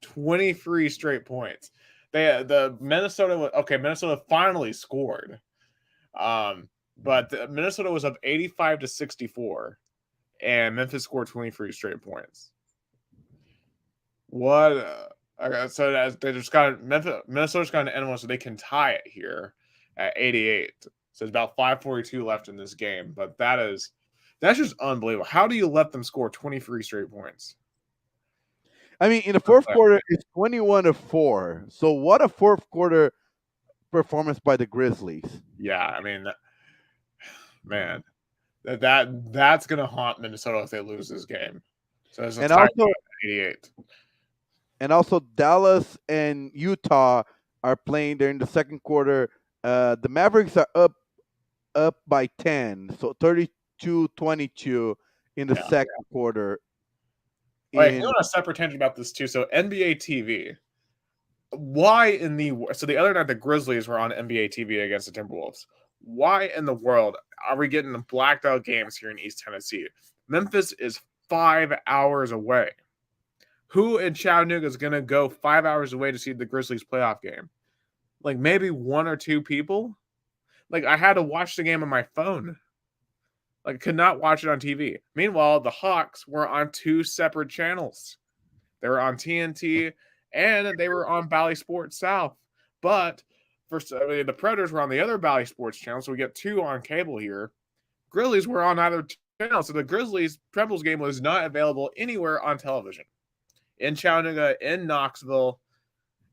23 straight points. The Minnesota finally scored. But Minnesota was up 85-64, and Memphis scored 23 straight points. What? Okay, so they just got Minnesota's got an N1, so they can tie it here at 88. So it's about 5:42 left in this game, but that's just unbelievable. How do you let them score 23 straight points? I mean, in the fourth quarter, it's 21-4. So what a fourth quarter performance by the Grizzlies. Yeah, I mean, man, that's gonna haunt Minnesota if they lose this game. So it's a And tie also 88. and also Dallas and Utah are playing during the second quarter. The Mavericks are up by 10, so 32-22 in the Yeah. second quarter. Wait, can you In on a separate tangent about this too? So NBA TV. Why in the so the other night the Grizzlies were on NBA TV against the Timberwolves. Why in the world are we getting blacked out games here in East Tennessee? Memphis is 5 hours away. Who in Chattanooga is going to go 5 hours away to see the Grizzlies playoff game? Like maybe one or two people. Like I had to watch the game on my phone. Like could not watch it on TV. Meanwhile, the Hawks were on two separate channels. They were on TNT and they were on Bally Sports South. But the Predators were on the other Bally Sports channel, so we get two on cable here. Grizzlies were on either channel, so the Grizzlies Rebels game was not available anywhere on television in Chattanooga, in Knoxville,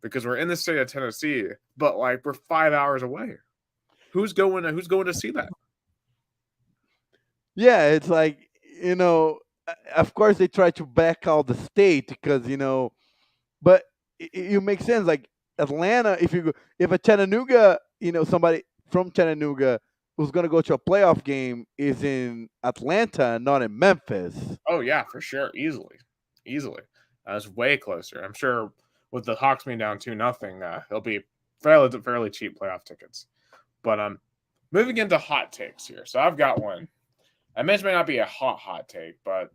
because we're in the state of Tennessee, but like we're 5 hours away. Who's going to see that? Yeah, it's like, of course they try to back out the state because, but it makes sense. Like Atlanta, if a Chattanooga, somebody from Chattanooga who's gonna go to a playoff game is in Atlanta, not in Memphis. Oh yeah, for sure, easily. It's way closer. I'm sure with the Hawks being down 2-0, it'll be fairly cheap playoff tickets. But moving into hot takes here. So I've got one. I mentioned it may not be a hot take, but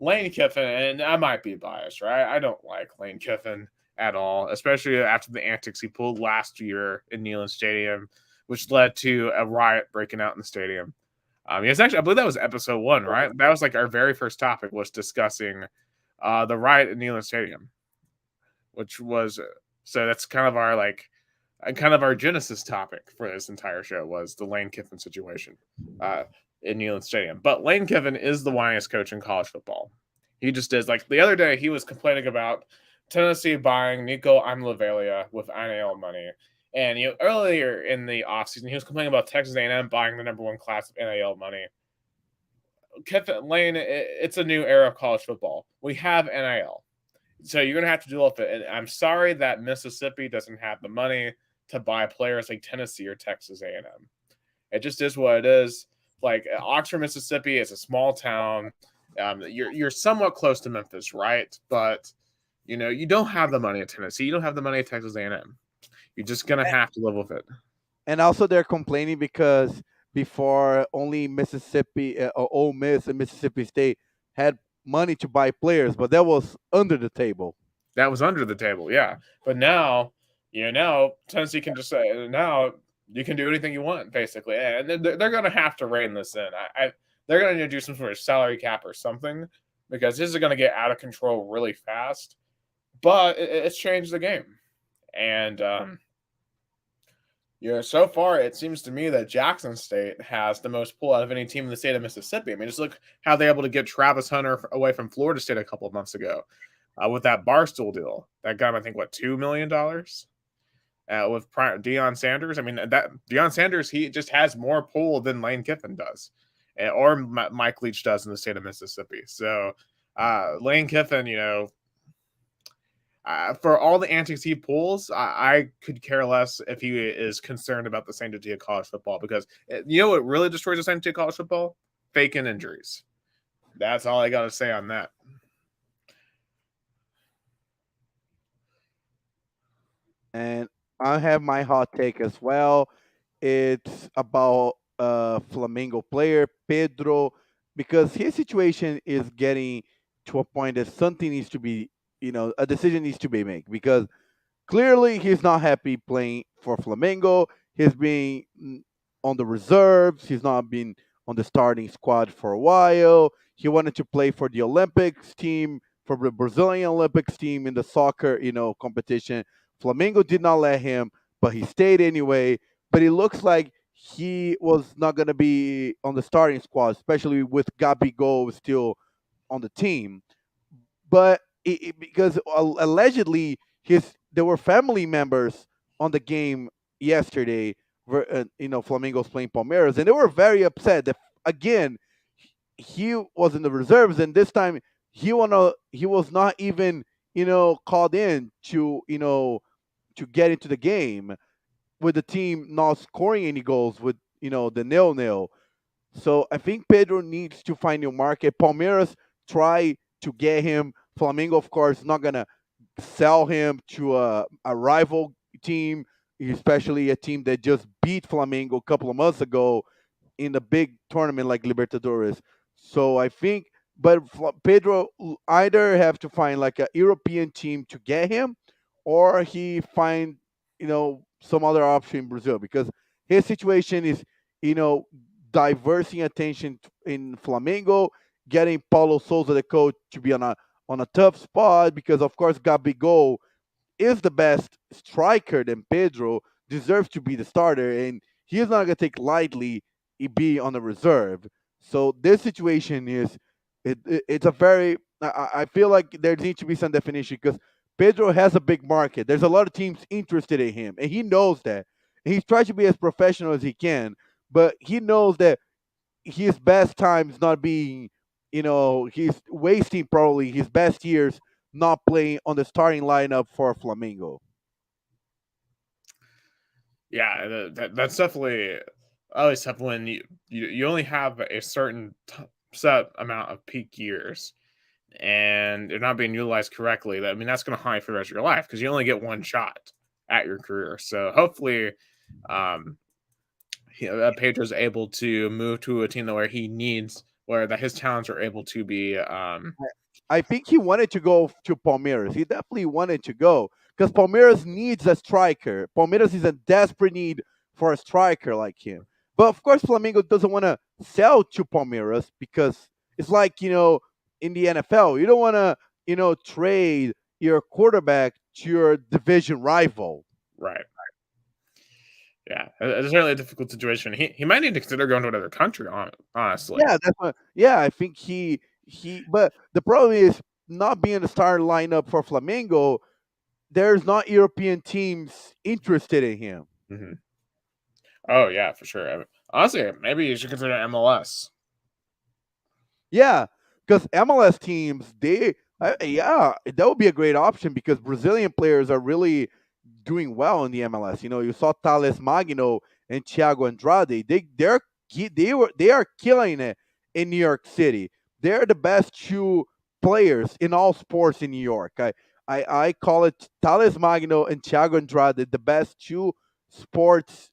Lane Kiffin, and I might be biased, right? I don't like Lane Kiffin at all, especially after the antics he pulled last year in Neyland Stadium, which led to a riot breaking out in the stadium. Yes, actually, I believe that was episode 1, right? That was like our very first topic was discussing the riot in Neyland Stadium, which was so that's kind of our genesis topic for this entire show was the Lane Kiffin situation in Neyland Stadium. But Lane Kiffin is the whiniest coach in college football. He just is. Like the other day, he was complaining about Tennessee buying Nico Imlavalia with NIL money. And earlier in the offseason, he was complaining about Texas A&M buying the number 1 class of NIL money. Lane, it's a new era of college football. We have NIL. So you're going to have to deal with it. And I'm sorry that Mississippi doesn't have the money to buy players like Tennessee or Texas A&M. It just is what it is. Like Oxford, Mississippi is a small town. You're somewhat close to Memphis, right? But you don't have the money at Tennessee. You don't have the money at Texas A&M. You're just gonna have to live with it. And also, they're complaining because before only Mississippi, or Ole Miss and Mississippi State had money to buy players, but that was under the table. That was under the table, yeah. But now, now Tennessee can just say now you can do anything you want, basically, and they're going to have to rein this in. They're going to do some sort of salary cap or something because this is going to get out of control really fast. But it's changed the game, and so far it seems to me that Jackson State has the most pull out of any team in the state of Mississippi. I mean, just look how they're able to get Travis Hunter away from Florida State a couple of months ago with that Barstool deal. That got him, I think, what, $2 million with Deion Sanders. I mean, that Deion Sanders, he just has more pull than Lane Kiffin does, or Mike Leach does in the state of Mississippi. So Lane Kiffin, for all the antics he pulls, I could care less if he is concerned about the sanctity of college football because what really destroys the sanctity of college football? Faking injuries. That's all I got to say on that. And I have my hot take as well. It's about a Flamengo player, Pedro, because his situation is getting to a point that something needs to be, a decision needs to be made because clearly he's not happy playing for Flamengo. He's being on the reserves. He's not been on the starting squad for a while. He wanted to play for the Olympics team, for the Brazilian Olympics team in the soccer, competition. Flamengo did not let him, but he stayed anyway. But it looks like he was not going to be on the starting squad, especially with Gabigol still on the team. But because allegedly there were family members on the game yesterday. Flamengo's playing Palmeiras, and they were very upset that again he was in the reserves, and this time he was not even called in to get into the game with the team not scoring any goals with the 0-0. So I think Pedro needs to find a market. Palmeiras try to get him. Flamengo, of course, not gonna sell him to a rival team, especially a team that just beat Flamengo a couple of months ago in the big tournament like Libertadores. So I think, but Pedro either have to find like a European team to get him, or he find some other option in Brazil because his situation is diversing attention in Flamengo, getting Paulo Souza, the coach, to be on a tough spot because of course Gabigol is the best striker, then Pedro deserves to be the starter, and he is not going to take lightly be on the reserve. So this situation is it's a very I feel like there needs to be some definition because Pedro has a big market. There's a lot of teams interested in him, and he knows that. And he's trying to be as professional as he can, but he knows that his best times not being, he's wasting probably his best years not playing on the starting lineup for Flamengo. Yeah, that's definitely always tough when you only have a certain set amount of peak years and they're not being utilized correctly. I mean, that's going to haunt you for the rest of your life because you only get one shot at your career. So hopefully, um, Pedro's able to move to a team where he needs, where that his talents are able to be. I think he wanted to go to Palmeiras. He definitely wanted to go because Palmeiras needs a striker. Palmeiras is in desperate need for a striker like him. But of course, Flamengo doesn't want to sell to Palmeiras because it's like, in the NFL, you don't want to, trade your quarterback to your division rival. Right. Yeah, it's certainly a difficult situation. He might need to consider going to another country. Honestly, Yeah, that's what, yeah. I think But the problem is not being the starting lineup for Flamengo. There's not European teams interested in him. hmm Oh yeah, for sure. I mean, honestly, maybe you should consider MLS. Yeah, because MLS teams, yeah, that would be a great option because Brazilian players are really doing well in the MLS. You saw Thales Magno and Thiago Andrade. They are killing it in New York City. They're the best two players in all sports in New York. I call it Thales Magno and Thiago Andrade the best two sports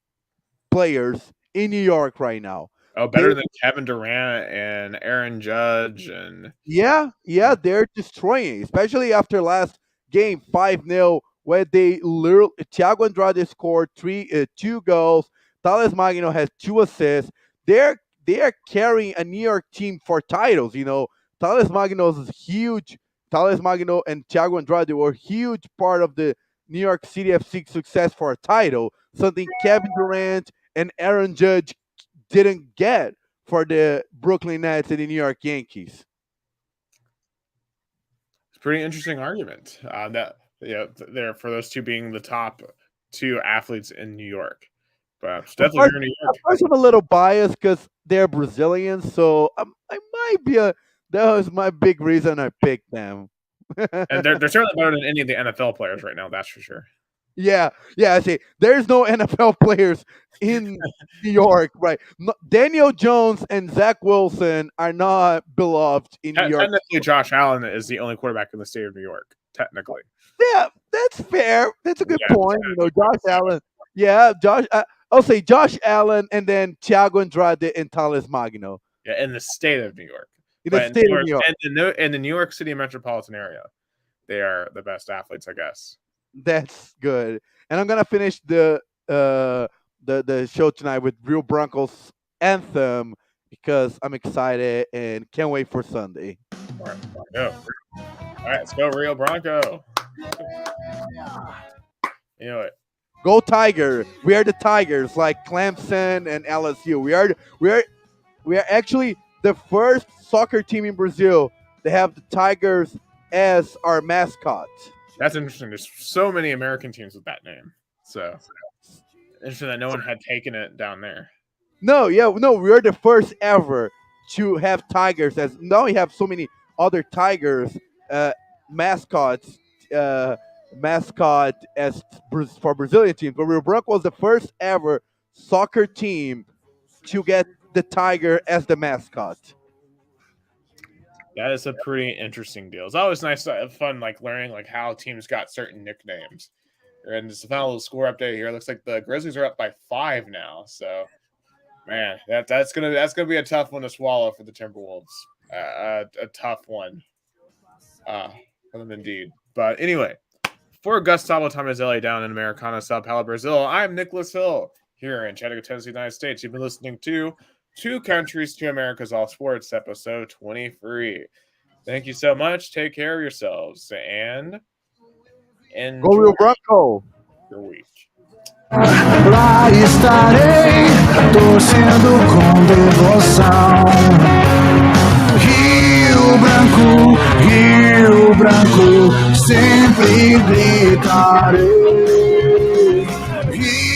players in New York right now. Oh, They better than Kevin Durant and Aaron Judge and Yeah, they're destroying, especially after last game 5-0, where they literally Thiago Andrade scored two goals. Thales Magno has two assists. They are carrying a New York team for titles. Thales Magno is huge. Thales Magno and Thiago Andrade were a huge part of the New York City FC success for a title. Something Kevin Durant and Aaron Judge didn't get for the Brooklyn Nets and the New York Yankees. it's a pretty interesting argument. That there for those two being the top two athletes in New York, but it's Of definitely course, here in New of York, course, I'm a little biased because they're Brazilians, so I might be a. That was my big reason I picked them. and they're certainly better than any of the NFL players right now. That's for sure. Yeah, yeah. I see. There's no NFL players in New York, right? No, Daniel Jones and Zach Wilson are not beloved in New York. Technically, Josh Allen is the only quarterback in the state of New York. Technically, Yeah, that's fair. That's a good yeah, point. Josh Allen. Yeah, Josh. I'll say Josh Allen and then Thiago Andrade and Thales Magno yeah, in the state of New York, in the but in state New of York, New York. in the New York City metropolitan area, they are the best athletes, I guess. That's good. And I'm gonna finish the show tonight with Real Broncos anthem because I'm excited and can't wait for Sunday. All right, go. All right, let's go, Rio Bronco. You know it. Go Tiger! We are the Tigers, like Clemson and LSU. We are actually the first soccer team in Brazil to have the Tigers as our mascot. That's interesting. There's so many American teams with that name. So interesting that no one had taken it down there. No, yeah, no, we're the first ever to have tigers. As now we have so many other tigers mascots, uh, mascot as for Brazilian teams. But Rio Branco was the first ever soccer team to get the tiger as the mascot. That is a pretty interesting deal. It's always nice to have fun, like learning like how teams got certain nicknames. And just a final score update here. It looks like the Grizzlies are up by 5 now. So man, that's gonna be a tough one to swallow for the Timberwolves. A tough one, for them indeed. But anyway, for Gustavo Tomazeli down in Americana, Sao Paulo, Brazil, I'm Nicholas Hill here in Chattanooga, Tennessee, United States. You've been listening to Two Countries, Two Americas, All Sports, episode 23. Thank you so much. Take care of yourselves and Go Rio enjoy Branco. your week. Lá estarei, torcendo com devoção. Rio Branco, sempre gritarei.